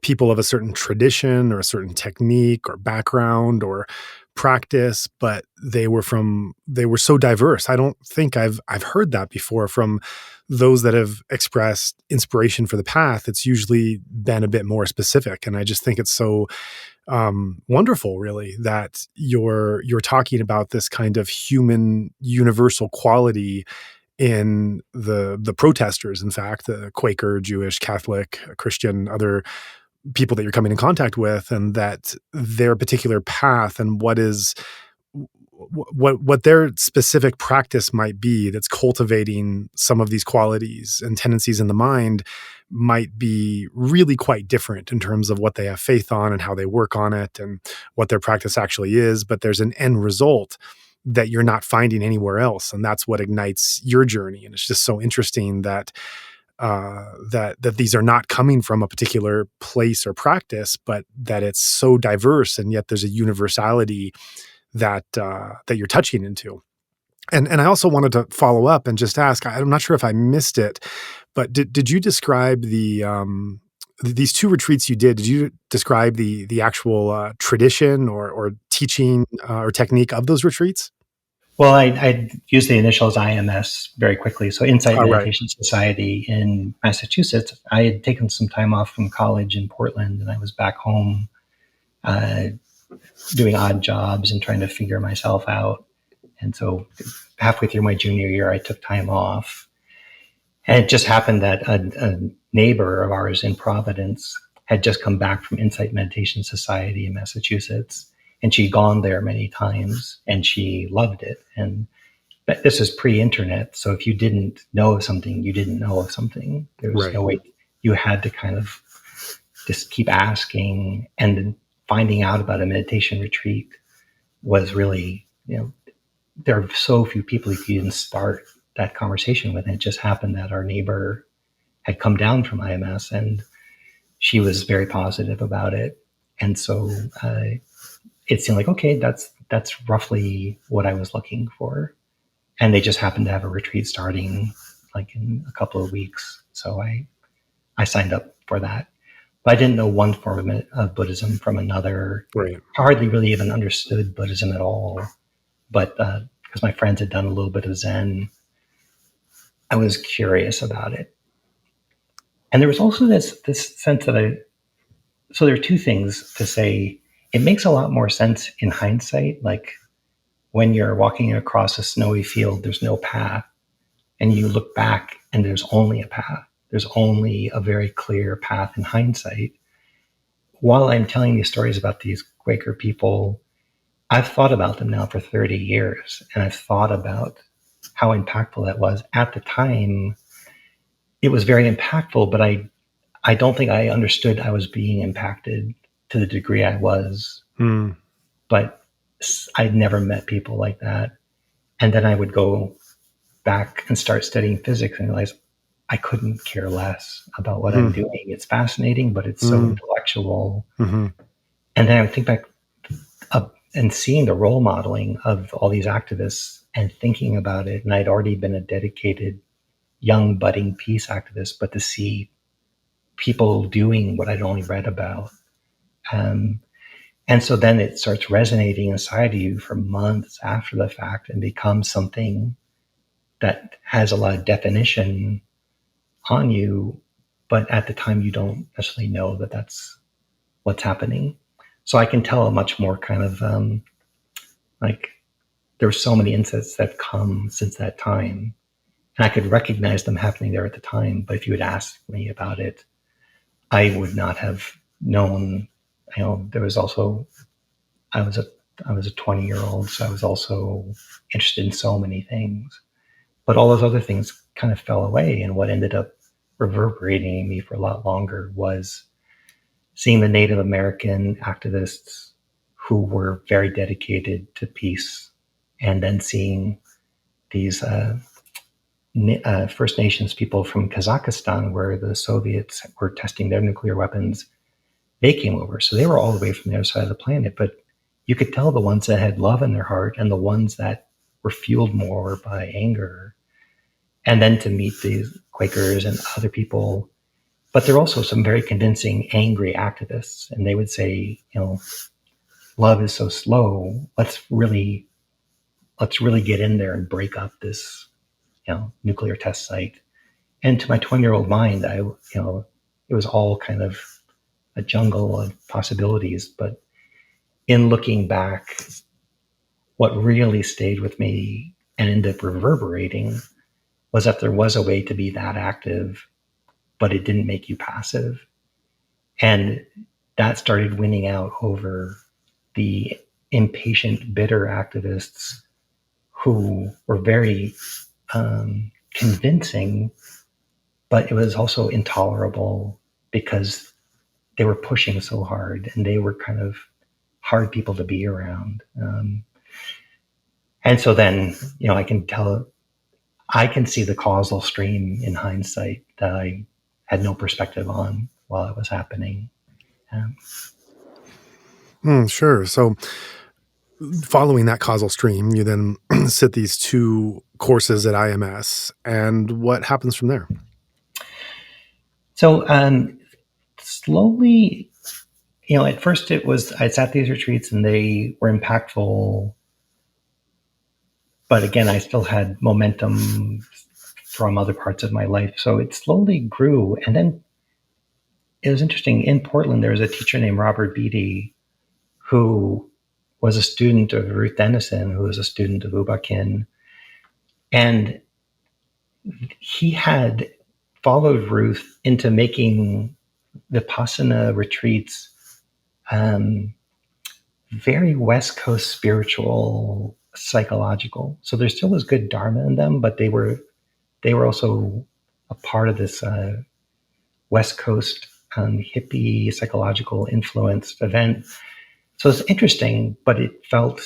people of a certain tradition or a certain technique or background or practice, but they were so diverse. I don't think I've heard that before from those that have expressed inspiration for the path. It's usually been a bit more specific. And I just think it's so wonderful, really, that you're talking about this kind of human universal quality in the protesters, in fact, the Quaker, Jewish, Catholic, Christian, other people that you're coming in contact with, and that their particular path and what their specific practice might be that's cultivating some of these qualities and tendencies in the mind might be really quite different in terms of what they have faith on and how they work on it and what their practice actually is. But there's an end result that you're not finding anywhere else. And that's what ignites your journey. And it's just so interesting that that these are not coming from a particular place or practice, but that it's so diverse, and yet there's a universality that you're touching into. And I also wanted to follow up and just ask, I'm not sure if I missed it, but did you describe these two retreats you did you describe the actual tradition or teaching or technique of those retreats? Well, I used the initials IMS very quickly. So Insight All right. Meditation Society in Massachusetts. I had taken some time off from college in Portland, and I was back home uh, doing odd jobs and trying to figure myself out. And so halfway through my junior year, I took time off. And it just happened that a neighbor of ours in Providence had just come back from Insight Meditation Society in Massachusetts. And she'd gone there many times and she loved it. And this is pre-internet. So if you didn't know of something, you didn't know of something. There was Right. no way. You had to kind of just keep asking, and finding out about a meditation retreat was really, there are so few people you can even start that conversation with. And it just happened that our neighbor had come down from IMS and she was very positive about it. And so it seemed like, okay, that's roughly what I was looking for. And they just happened to have a retreat starting like in a couple of weeks. So I signed up for that. But I didn't know one form of Buddhism from another. Right. Hardly really even understood Buddhism at all. But because my friends had done a little bit of Zen, I was curious about it. And there was also this sense that so there are two things to say. It makes a lot more sense in hindsight. Like when you're walking across a snowy field, there's no path. And you look back and there's only a path. There's only a very clear path in hindsight. While I'm telling these stories about these Quaker people, I've thought about them now for 30 years. And I've thought about how impactful that was. At the time, it was very impactful, but I don't think I understood I was being impacted to the degree I was. Mm. But I'd never met people like that. And then I would go back and start studying physics and realize I couldn't care less about what I'm doing. It's fascinating, but it's so intellectual. Mm-hmm. And then I would think back and seeing the role modeling of all these activists and thinking about it. And I'd already been a dedicated young budding peace activist, but to see people doing what I'd only read about. And so then it starts resonating inside of you for months after the fact and becomes something that has a lot of definition on you, but at the time you don't necessarily know that that's what's happening. So I can tell a much more kind of like there were so many insights that come since that time, and I could recognize them happening there at the time. But if you had asked me about it, I would not have known. There was also I was a 20-year-old, so I was also interested in so many things. But all those other things kind of fell away. And what ended up reverberating in me for a lot longer was seeing the Native American activists who were very dedicated to peace, and then seeing these First Nations people from Kazakhstan, where the Soviets were testing their nuclear weapons. They came over. So they were all the way from the other side of the planet. But you could tell the ones that had love in their heart and the ones that were fueled more by anger. And then to meet these Quakers and other people. But there are also some very convincing angry activists. And they would say, love is so slow. Let's really get in there and break up this, nuclear test site. And to my 20-year-old mind, it was all kind of a jungle of possibilities. But in looking back, what really stayed with me and ended up reverberating was that there was a way to be that active, but it didn't make you passive. And that started winning out over the impatient, bitter activists who were very convincing, but it was also intolerable because they were pushing so hard and they were kind of hard people to be around. And so then, I can see the causal stream in hindsight that I had no perspective on while it was happening. Sure. So, following that causal stream, you then sit these 2 courses at IMS, and what happens from there? So slowly, at first I sat these retreats and they were impactful but again, I still had momentum from other parts of my life. So it slowly grew. And then it was interesting. In Portland, there was a teacher named Robert Beatty who was a student of Ruth Denison, who was a student of Uba Khin. And he had followed Ruth into making Vipassana retreats very West Coast spiritual, psychological. So there still was good Dharma in them, but they were also a part of this West Coast hippie psychological influenced event. So it's interesting, but it felt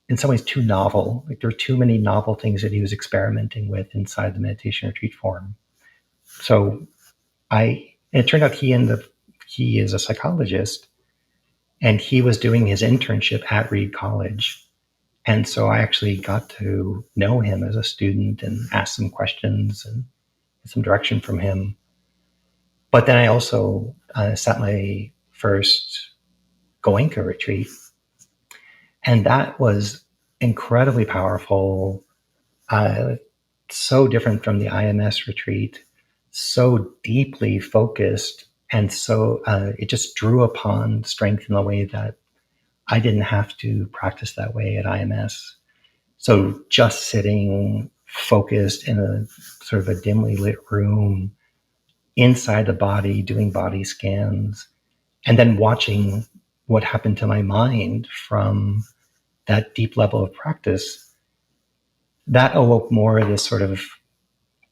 in some ways too novel. Like there were too many novel things that he was experimenting with inside the meditation retreat form. So it turned out he is a psychologist, and he was doing his internship at Reed College. And so I actually got to know him as a student and ask some questions and get some direction from him. But then I also sat my first Goenka retreat. And that was incredibly powerful, so different from the IMS retreat, so deeply focused. And so it just drew upon strength in a way that I didn't have to practice that way at IMS. So just sitting focused in a sort of a dimly lit room inside the body, doing body scans, and then watching what happened to my mind from that deep level of practice, that awoke more of this sort of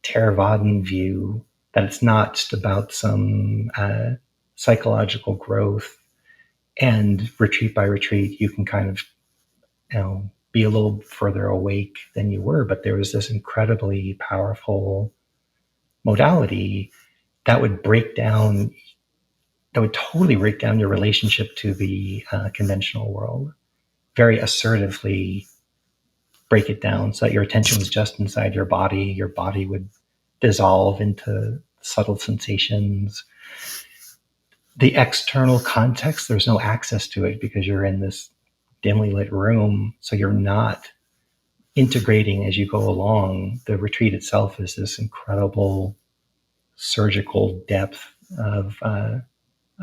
Theravadan view that it's not just about some psychological growth, and retreat by retreat, you can kind of, be a little further awake than you were. But there was this incredibly powerful modality that would totally break down your relationship to the conventional world, very assertively break it down so that your attention was just inside your body. Your body would dissolve into subtle sensations. The external context, there's no access to it because you're in this dimly lit room. So you're not integrating as you go along. The retreat itself is this incredible surgical depth of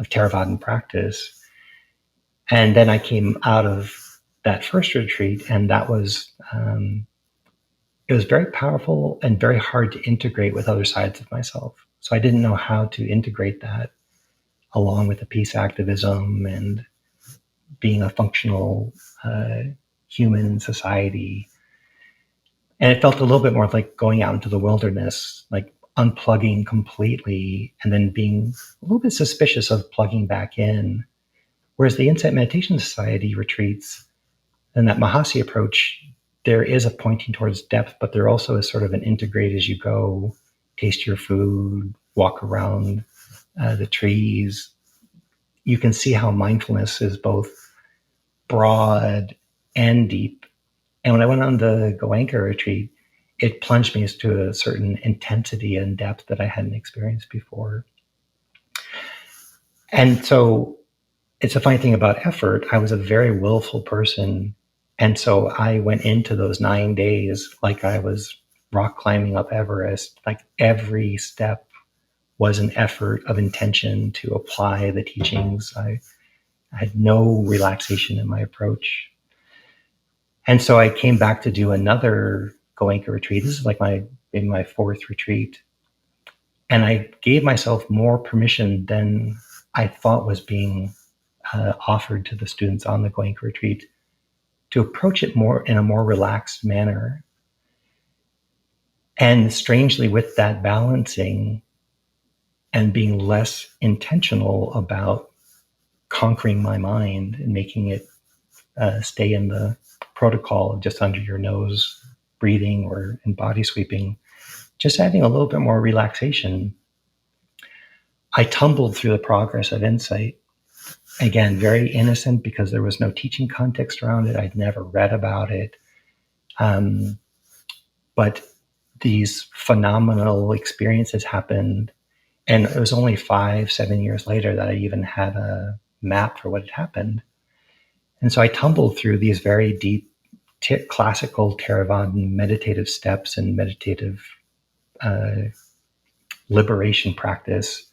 Theravadan practice. And then I came out of that first retreat, and that was it was very powerful and very hard to integrate with other sides of myself. So I didn't know how to integrate that along with the peace activism and being a functional human in society. And it felt a little bit more like going out into the wilderness, like unplugging completely and then being a little bit suspicious of plugging back in. Whereas the Insight Meditation Society retreats and that Mahasi approach, there is a pointing towards depth, but there also is sort of an integrate as you go, taste your food, walk around the trees. You can see how mindfulness is both broad and deep. And when I went on the Goenka retreat, it plunged me to a certain intensity and depth that I hadn't experienced before. And so it's a funny thing about effort. I was a very willful person. And so I went into those 9 days like I was rock climbing up Everest. Like every step was an effort of intention to apply the teachings. I had no relaxation in my approach. And so I came back to do another Goenka retreat. This is like maybe my fourth retreat. And I gave myself more permission than I thought was being offered to the students on the Goenka retreat to approach it more in a more relaxed manner. And strangely, with that balancing and being less intentional about conquering my mind and making it stay in the protocol of just under your nose breathing or in body sweeping, just adding a little bit more relaxation, I tumbled through the progress of insight. Again, very innocent because there was no teaching context around it. I'd never read about it. But these phenomenal experiences happened. And it was only 5-7 years later that I even had a map for what had happened. And so I tumbled through these very deep classical Theravada meditative steps and meditative liberation practice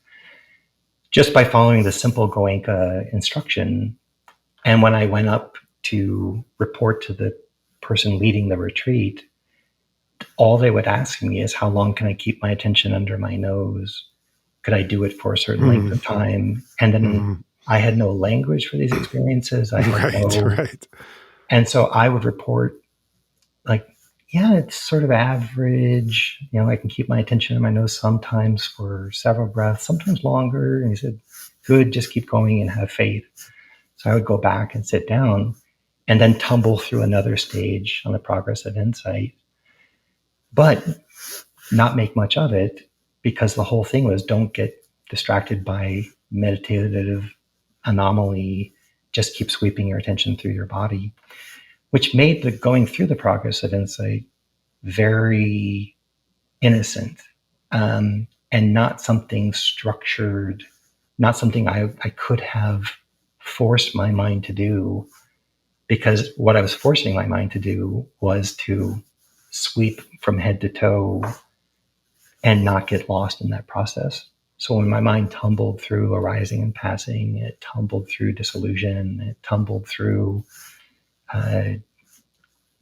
just by following the simple Goenka instruction. And when I went up to report to the person leading the retreat, all they would ask me is, how long can I keep my attention under my nose? Could I do it for a certain length of time? And then I had no language for these experiences. I had Right. And so I would report like, yeah, it's sort of average. I can keep my attention in my nose sometimes for several breaths, sometimes longer. And he said, good, just keep going and have faith. So I would go back and sit down and then tumble through another stage on the progress of insight, but not make much of it, because the whole thing was, don't get distracted by meditative anomaly. Just keep sweeping your attention through your body, which made the going through the progress of insight very innocent, and not something structured, not something I could have forced my mind to do, because what I was forcing my mind to do was to sweep from head to toe and not get lost in that process. So when my mind tumbled through arising and passing, it tumbled through disillusion, it tumbled through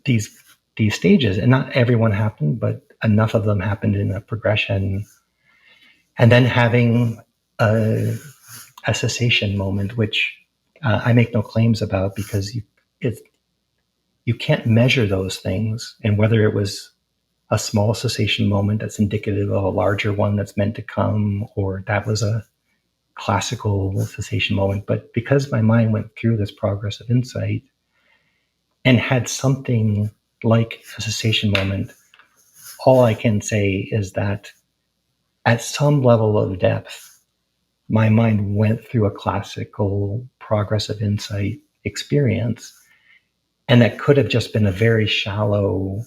these stages, and not everyone happened, but enough of them happened in a progression. And then having a cessation moment, which I make no claims about, because you can't measure those things, and whether it was a small cessation moment that's indicative of a larger one that's meant to come, or that was a classical cessation moment. But because my mind went through this progress of insight and had something like a cessation moment, all I can say is that at some level of depth, my mind went through a classical progress of insight experience. And that could have just been a very shallow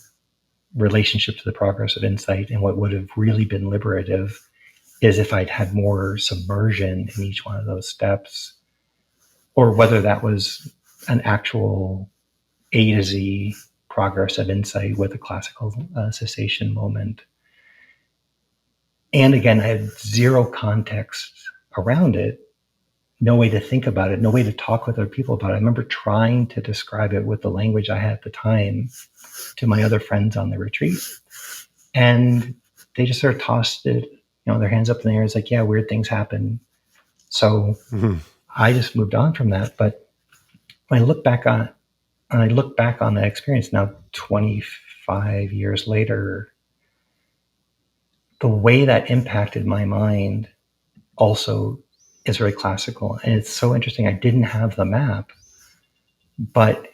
relationship to the progress of insight. And what would have really been liberative is if I'd had more submersion in each one of those steps, or whether that was an actual A to Z progress of insight with a classical cessation moment. And again, I had zero context around it, no way to think about it, no way to talk with other people about it. I remember trying to describe it with the language I had at the time to my other friends on the retreat. And they just sort of tossed it, their hands up in the air. It's like, yeah, weird things happen. So I just moved on from that. But when I look back on that experience now, 25 years later, the way that impacted my mind also is very classical. And it's so interesting. I didn't have the map, but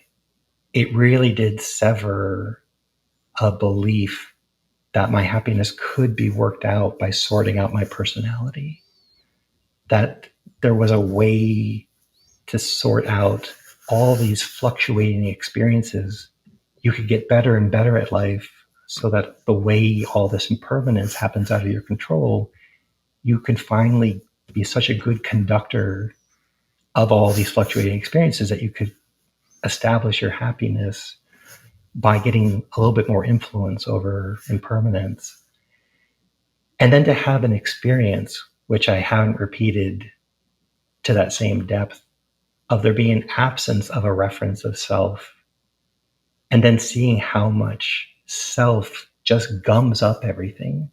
it really did sever a belief that my happiness could be worked out by sorting out my personality, that there was a way to sort out all these fluctuating experiences. You could get better and better at life, so that the way all this impermanence happens out of your control, you can finally be such a good conductor of all these fluctuating experiences that you could establish your happiness by getting a little bit more influence over impermanence. And then to have an experience, which I haven't repeated to that same depth, of there being an absence of a reference of self, and then seeing how much self just gums up everything.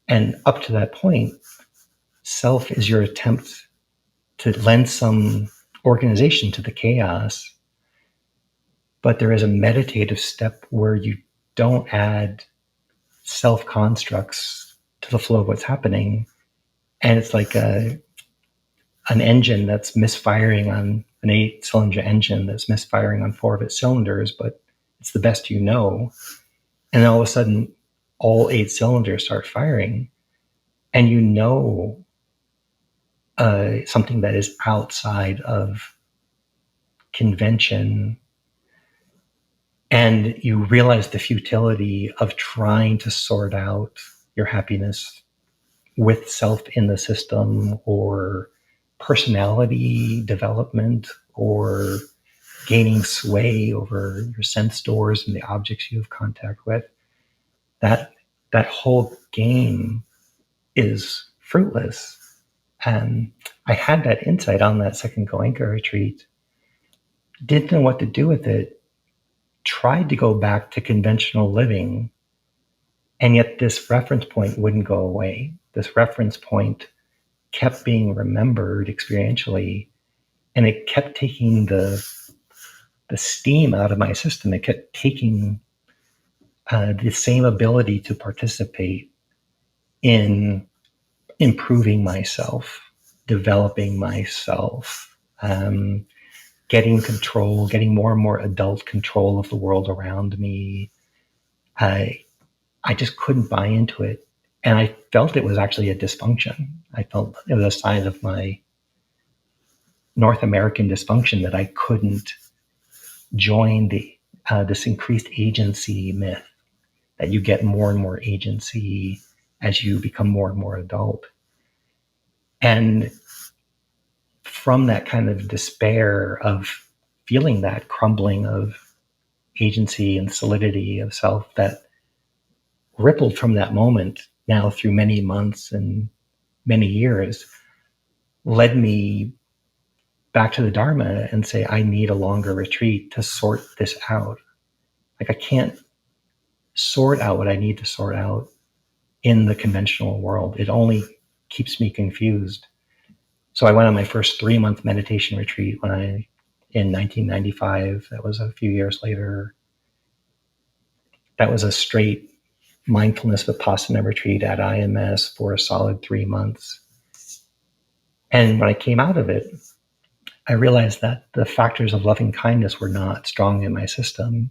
And up to that point, self is your attempt to lend some organization to the chaos. But there is a meditative step where you don't add self constructs to the flow of what's happening. And it's like an engine that's misfiring on an 8-cylinder engine that's misfiring on 4 of its cylinders, but it's the best you know. And then all of a sudden, all 8 cylinders start firing, and something that is outside of convention. And you realize the futility of trying to sort out your happiness with self in the system, or personality development, or gaining sway over your sense doors and the objects you have contact with, that whole game is fruitless. And I had that insight on that second Goenka retreat, didn't know what to do with it, tried to go back to conventional living, and yet this reference point wouldn't go away. This reference point kept being remembered experientially, and it kept taking the steam out of my system. It kept taking the same ability to participate in improving myself, developing myself, getting control, getting more and more adult control of the world around me. I just couldn't buy into it. And I felt it was actually a dysfunction. I felt it was a sign of my North American dysfunction that I couldn't join this increased agency myth, that you get more and more agency as you become more and more adult. And from that kind of despair of feeling that crumbling of agency and solidity of self that rippled from that moment now through many months and many years, led me back to the Dharma and say, I need a longer retreat to sort this out. Like, I can't sort out what I need to sort out in the conventional world. It only keeps me confused. So I went on my first 3-month meditation retreat in 1995. That was a few years later. That was a straight mindfulness vipassana retreat at IMS for a solid 3 months. And when I came out of it, I realized that the factors of loving kindness were not strong in my system.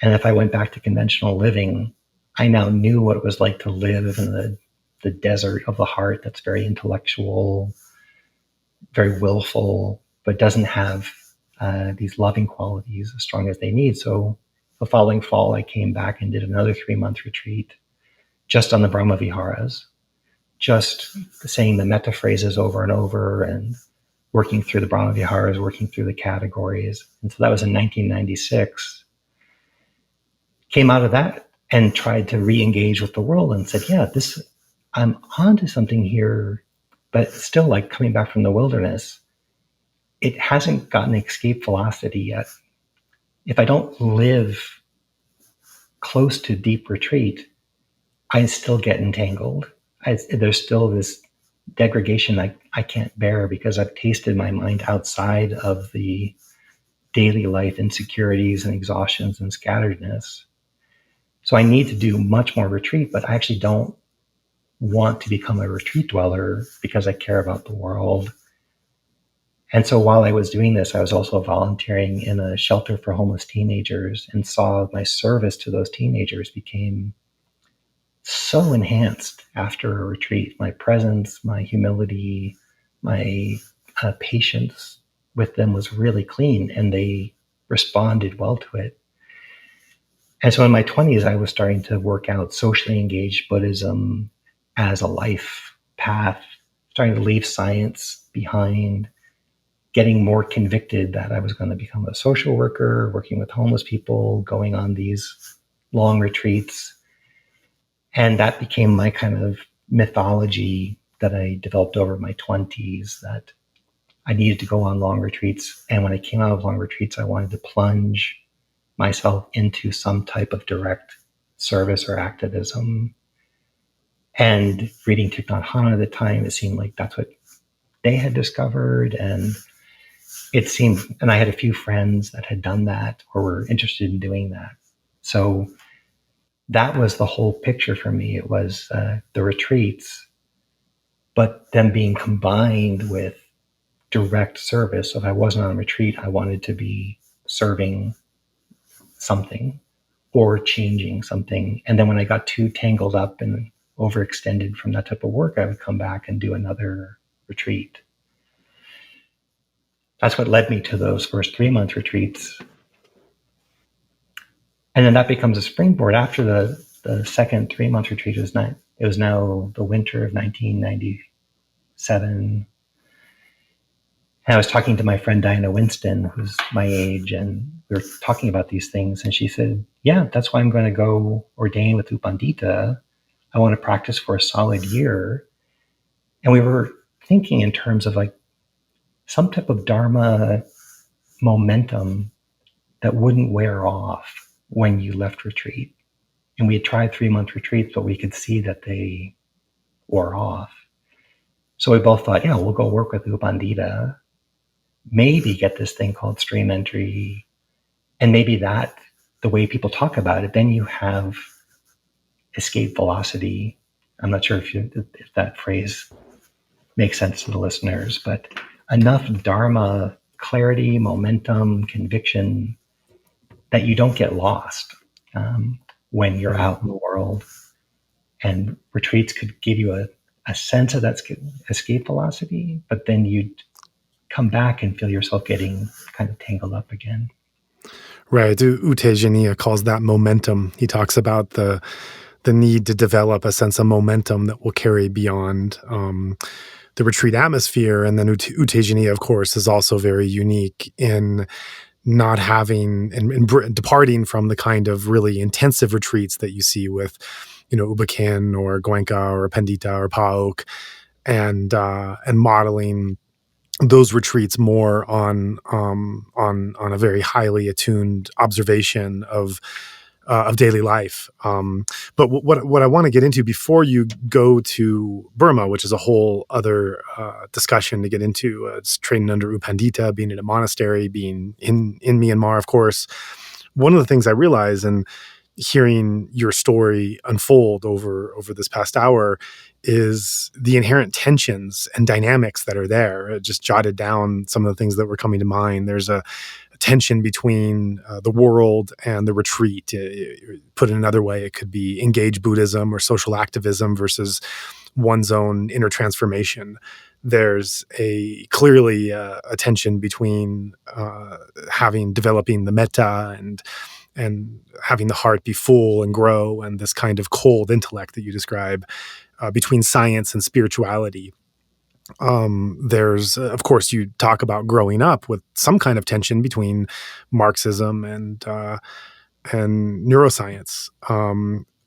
And if I went back to conventional living, I now knew what it was like to live in the desert of the heart that's very intellectual, very willful, but doesn't have these loving qualities as strong as they need. So the following fall, I came back and did another 3-month retreat just on the Brahma Viharas, just saying the metta phrases over and over and working through the Brahma Viharas, working through the categories. And so that was in 1996. Came out of that and tried to re-engage with the world and said, yeah, I'm onto something here, but still, like coming back from the wilderness, it hasn't gotten escape velocity yet. If I don't live close to deep retreat, I still get entangled. There's still this degradation I can't bear because I've tasted my mind outside of the daily life insecurities and exhaustions and scatteredness. So I need to do much more retreat, but I actually don't want to become a retreat dweller because I care about the world. And so while I was doing this, I was also volunteering in a shelter for homeless teenagers and saw my service to those teenagers became so enhanced after a retreat. My presence, my humility, my patience with them was really clean, and they responded well to it. And so in my 20s, I was starting to work out socially engaged Buddhism as a life path, starting to leave science behind, getting more convicted that I was going to become a social worker, working with homeless people, going on these long retreats. And that became my kind of mythology that I developed over my 20s, that I needed to go on long retreats. And when I came out of long retreats, I wanted to plunge myself into some type of direct service or activism. And reading Thich Nhat Hanh at the time, it seemed like that's what they had discovered. And it seemed, and I had a few friends that had done that or were interested in doing that. So that was the whole picture for me. It was the retreats, but them being combined with direct service. So if I wasn't on a retreat, I wanted to be serving something or changing something. And then when I got too tangled up and overextended from that type of work, I would come back and do another retreat. That's what led me to those first 3-month retreats. And then that becomes a springboard. After the second 3-month retreat, it was now the winter of 1997. And I was talking to my friend Diana Winston, who's my age, and we were talking about these things. And she said, yeah, that's why I'm going to go ordain with U Pandita. I want to practice for a solid year. And we were thinking in terms of like some type of Dharma momentum that wouldn't wear off when you left retreat. And we had tried 3-month retreats, but we could see that they wore off. So we both thought, yeah, we'll go work with U Pandita, maybe get this thing called stream entry, and maybe that, the way people talk about it, then you have escape velocity. I'm not sure if that phrase makes sense to the listeners, but enough Dharma clarity, momentum, conviction that you don't get lost when you're out in the world. And retreats could give you a sense of that escape velocity, but then you'd come back and feel yourself getting kind of tangled up again. Right. U Thich Nhat calls that momentum. He talks about the need to develop a sense of momentum that will carry beyond the retreat atmosphere. And then U Thich Nhat, of course, is also very unique in not having and departing from the kind of really intensive retreats that you see with, Ubakin or Goenka or Pandita or Paok, and modeling those retreats more on a very highly attuned observation of daily life. But what I want to get into before you go to Burma, which is a whole other discussion to get into, it's training under U Pandita, being in a monastery, being in Myanmar, of course. One of the things I realized, and hearing your story unfold over this past hour, is the inherent tensions and dynamics that are there. I just jotted down some of the things that were coming to mind. There's a tension between the world and the retreat. Put it another way, it could be engaged Buddhism or social activism versus one's own inner transformation. There's clearly a tension between developing the metta and having the heart be full and grow, and this kind of cold intellect that you describe, between science and spirituality. There's, of course, you talk about growing up with some kind of tension between Marxism and neuroscience.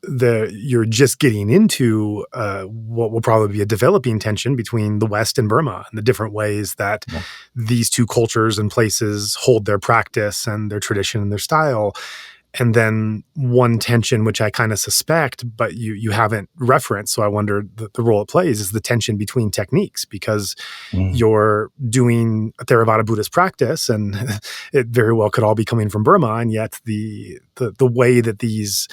You're just getting into what will probably be a developing tension between the West and Burma and the different ways that these two cultures and places hold their practice and their tradition and their style. And then one tension, which I kind of suspect, but you haven't referenced, so I wonder the role it plays, is the tension between techniques, because you're doing a Theravada Buddhist practice, and it very well could all be coming from Burma, and yet the way that these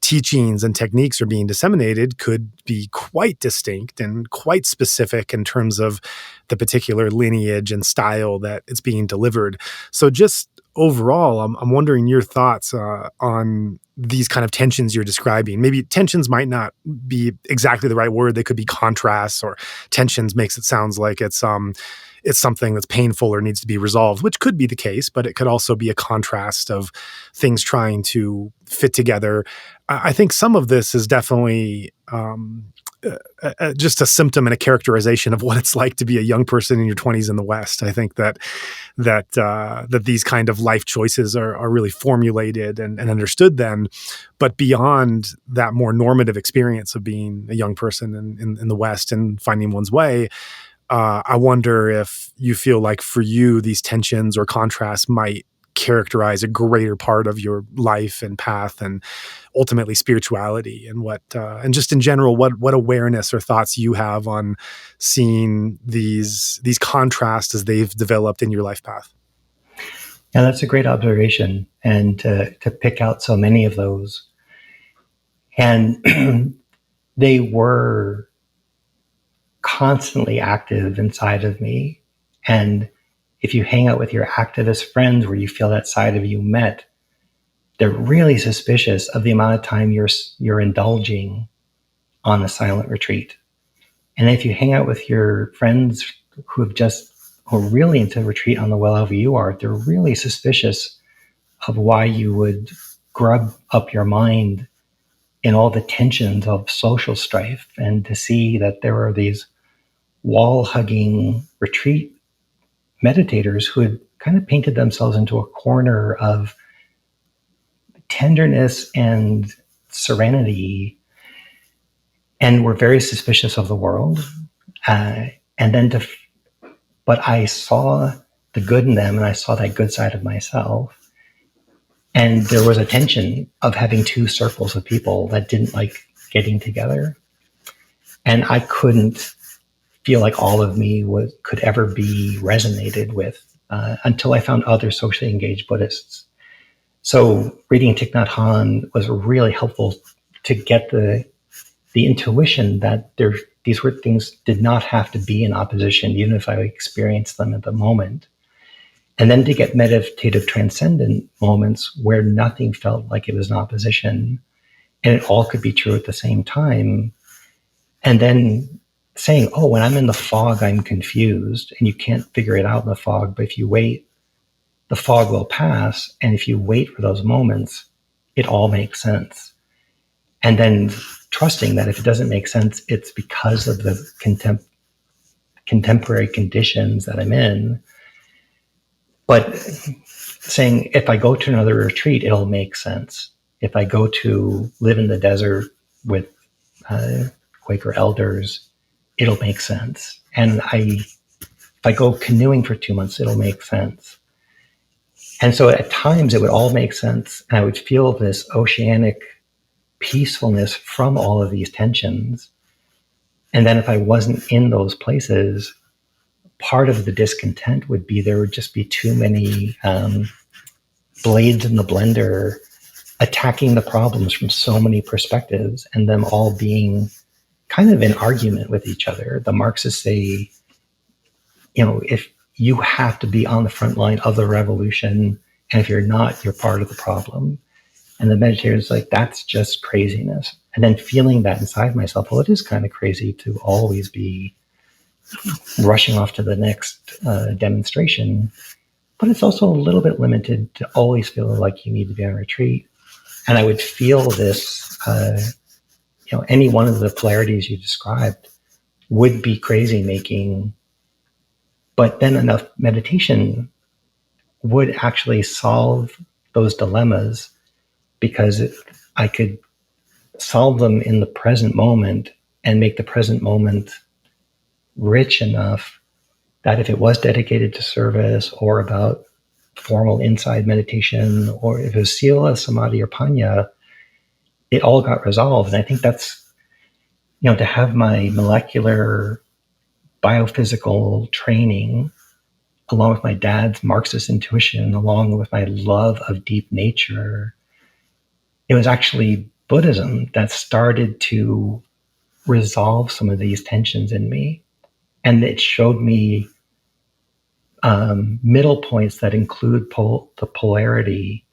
teachings and techniques are being disseminated could be quite distinct and quite specific in terms of the particular lineage and style that it's being delivered. So just overall, I'm wondering your thoughts on these kind of tensions you're describing. Maybe tensions might not be exactly the right word. They could be contrasts, or tensions makes it sound like it's something that's painful or needs to be resolved, which could be the case, but it could also be a contrast of things trying to fit together. I think some of this is definitely just a symptom and a characterization of what it's like to be a young person in your 20s in the West. I think that these kind of life choices are really formulated and understood then, but beyond that more normative experience of being a young person in the West and finding one's way, I wonder if you feel like for you, these tensions or contrasts might characterize a greater part of your life and path and ultimately spirituality, and and just in general, what awareness or thoughts you have on seeing these contrasts as they've developed in your life path. Yeah, that's a great observation, and to pick out so many of those. And they were constantly active inside of me. And if you hang out with your activist friends where you feel that side of you met, they're really suspicious of the amount of time you're indulging on a silent retreat. And if you hang out with your friends who are really into retreat on the well, however you are, they're really suspicious of why you would grub up your mind in all the tensions of social strife, and to see that there are these wall-hugging retreat meditators who had kind of painted themselves into a corner of tenderness and serenity, and were very suspicious of the world. But I saw the good in them, and I saw that good side of myself. And there was a tension of having two circles of people that didn't like getting together. And I couldn't feel like all of me could ever be resonated with until I found other socially engaged Buddhists. So reading Thich Nhat Hanh was really helpful to get the intuition that these things did not have to be in opposition, even if I experienced them at the moment. And then to get meditative transcendent moments where nothing felt like it was in opposition and it all could be true at the same time. And then saying, oh, when I'm in the fog, I'm confused, and you can't figure it out in the fog. But if you wait, the fog will pass. And if you wait for those moments, it all makes sense. And then trusting that if it doesn't make sense, it's because of the contemporary conditions that I'm in. But saying, if I go to another retreat, it'll make sense. If I go to live in the desert with Quaker elders, it'll make sense. And if I go canoeing for 2 months, it'll make sense. And so at times it would all make sense. And I would feel this oceanic peacefulness from all of these tensions. And then if I wasn't in those places, part of the discontent would be there would just be too many blades in the blender attacking the problems from so many perspectives, and them all being kind of in argument with each other. The Marxists say, if you have to be on the front line of the revolution, and if you're not, you're part of the problem. And the meditator is like, that's just craziness. And then feeling that inside myself, well, it is kind of crazy to always be rushing off to the next demonstration, but it's also a little bit limited to always feel like you need to be on retreat. And I would feel this, any one of the polarities you described would be crazy making, but then enough meditation would actually solve those dilemmas, because I could solve them in the present moment and make the present moment rich enough that if it was dedicated to service or about formal inside meditation, or if it was sila, samadhi, or panya, it all got resolved. And I think that's, to have my molecular biophysical training, along with my dad's Marxist intuition, along with my love of deep nature, it was actually Buddhism that started to resolve some of these tensions in me. And it showed me middle points that include the polarity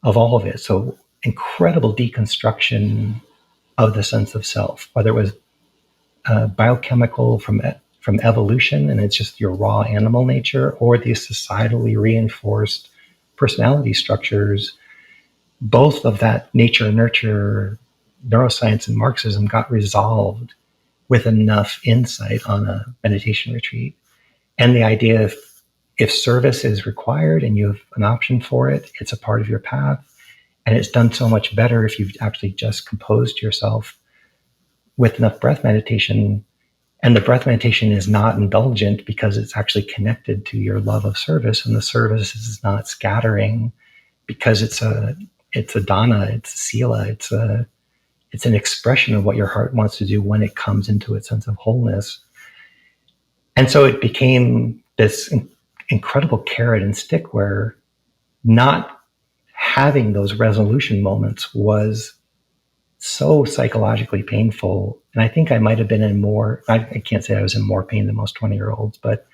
of all of it. So incredible deconstruction of the sense of self, whether it was biochemical from evolution, and it's just your raw animal nature, or these societally reinforced personality structures. Both of that nature nurture neuroscience and Marxism got resolved with enough insight on a meditation retreat. And the idea, if service is required and you have an option for it, it's a part of your path. And it's done so much better if you've actually just composed yourself with enough breath meditation. And the breath meditation is not indulgent because it's actually connected to your love of service. And the service is not scattering because it's a dana, it's a sila, it's an expression of what your heart wants to do when it comes into its sense of wholeness. And so it became this incredible carrot and stick where not having those resolution moments was so psychologically painful. And I think I might have been I can't say I was in more pain than most 20-year-olds, but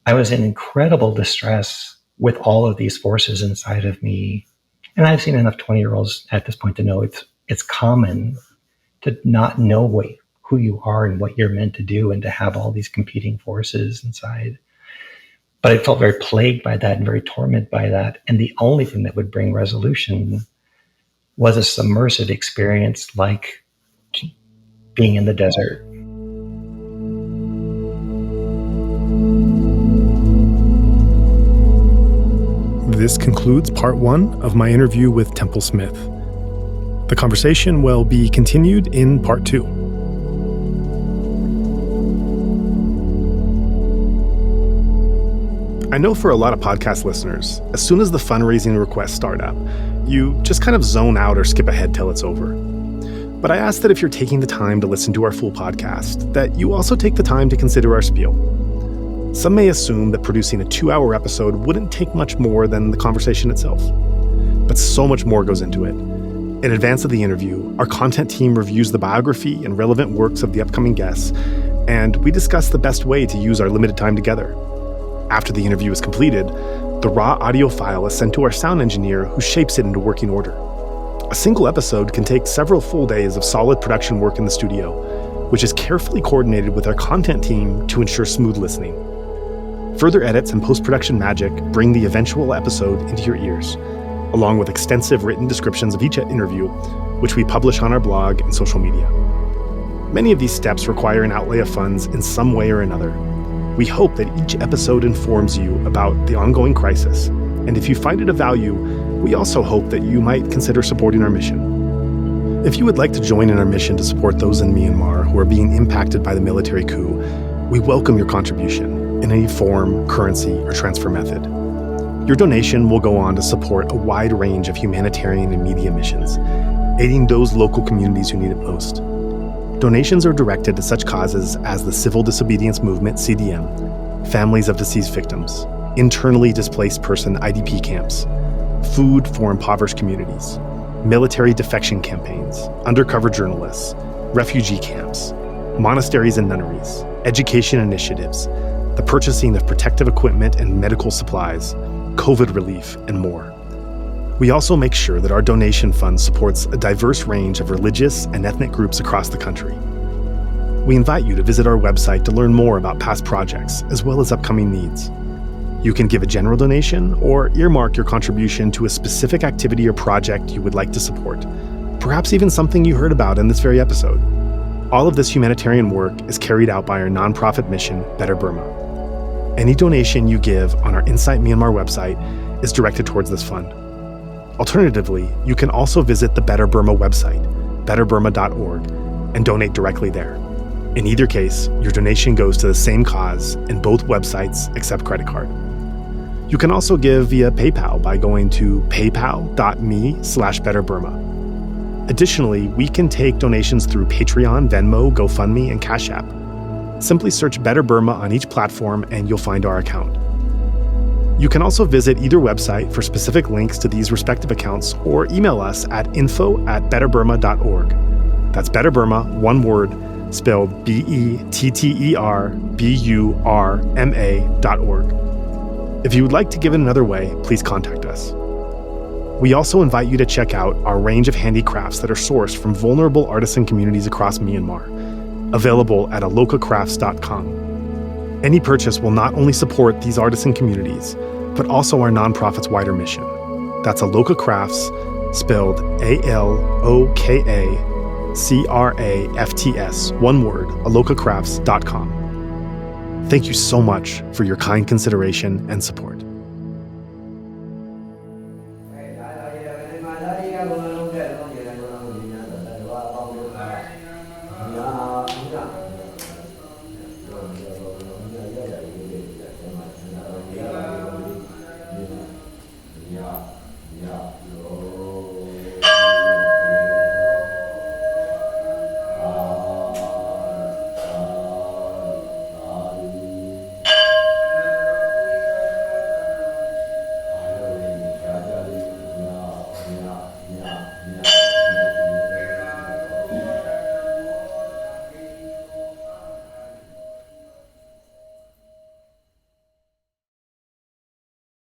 I was in incredible distress with all of these forces inside of me. And I've seen enough 20-year-olds at this point to know it's common to not know who you are and what you're meant to do, and to have all these competing forces inside. But I felt very plagued by that and very tormented by that. And the only thing that would bring resolution was a submersive experience like being in the desert. This concludes part 1 of my interview with Tempel Smith. The conversation will be continued in part 2. I know for a lot of podcast listeners, as soon as the fundraising requests start up, you just kind of zone out or skip ahead till it's over. But I ask that if you're taking the time to listen to our full podcast, that you also take the time to consider our spiel. Some may assume that producing a 2-hour episode wouldn't take much more than the conversation itself. But so much more goes into it. In advance of the interview, our content team reviews the biography and relevant works of the upcoming guests, and we discuss the best way to use our limited time together. After the interview is completed, the raw audio file is sent to our sound engineer who shapes it into working order. A single episode can take several full days of solid production work in the studio, which is carefully coordinated with our content team to ensure smooth listening. Further edits and post-production magic bring the eventual episode into your ears, along with extensive written descriptions of each interview, which we publish on our blog and social media. Many of these steps require an outlay of funds in some way or another. We hope that each episode informs you about the ongoing crisis, and if you find it of value, we also hope that you might consider supporting our mission. If you would like to join in our mission to support those in Myanmar who are being impacted by the military coup, we welcome your contribution in any form, currency, or transfer method. Your donation will go on to support a wide range of humanitarian and media missions, aiding those local communities who need it most. Donations are directed to such causes as the Civil Disobedience Movement, CDM, families of deceased victims, internally displaced person IDP camps, food for impoverished communities, military defection campaigns, undercover journalists, refugee camps, monasteries and nunneries, education initiatives, the purchasing of protective equipment and medical supplies, COVID relief, and more. We also make sure that our donation fund supports a diverse range of religious and ethnic groups across the country. We invite you to visit our website to learn more about past projects as well as upcoming needs. You can give a general donation or earmark your contribution to a specific activity or project you would like to support, perhaps even something you heard about in this very episode. All of this humanitarian work is carried out by our nonprofit mission, Better Burma. Any donation you give on our Insight Myanmar website is directed towards this fund. Alternatively, you can also visit the Better Burma website, betterburma.org, and donate directly there. In either case, your donation goes to the same cause, and both websites accept credit card. You can also give via PayPal by going to paypal.me/betterburma. Additionally, we can take donations through Patreon, Venmo, GoFundMe, and Cash App. Simply search Better Burma on each platform and you'll find our account. You can also visit either website for specific links to these respective accounts or email us at info@betterburma.org. That's Better Burma, one word, spelled BETTERBURMA.org. If you would like to give it another way, please contact us. We also invite you to check out our range of handicrafts that are sourced from vulnerable artisan communities across Myanmar, available at alokacrafts.com. Any purchase will not only support these artisan communities, but also our nonprofit's wider mission. That's Aloka Crafts, spelled ALOKACRAFTS, one word, alokacrafts.com. Thank you so much for your kind consideration and support.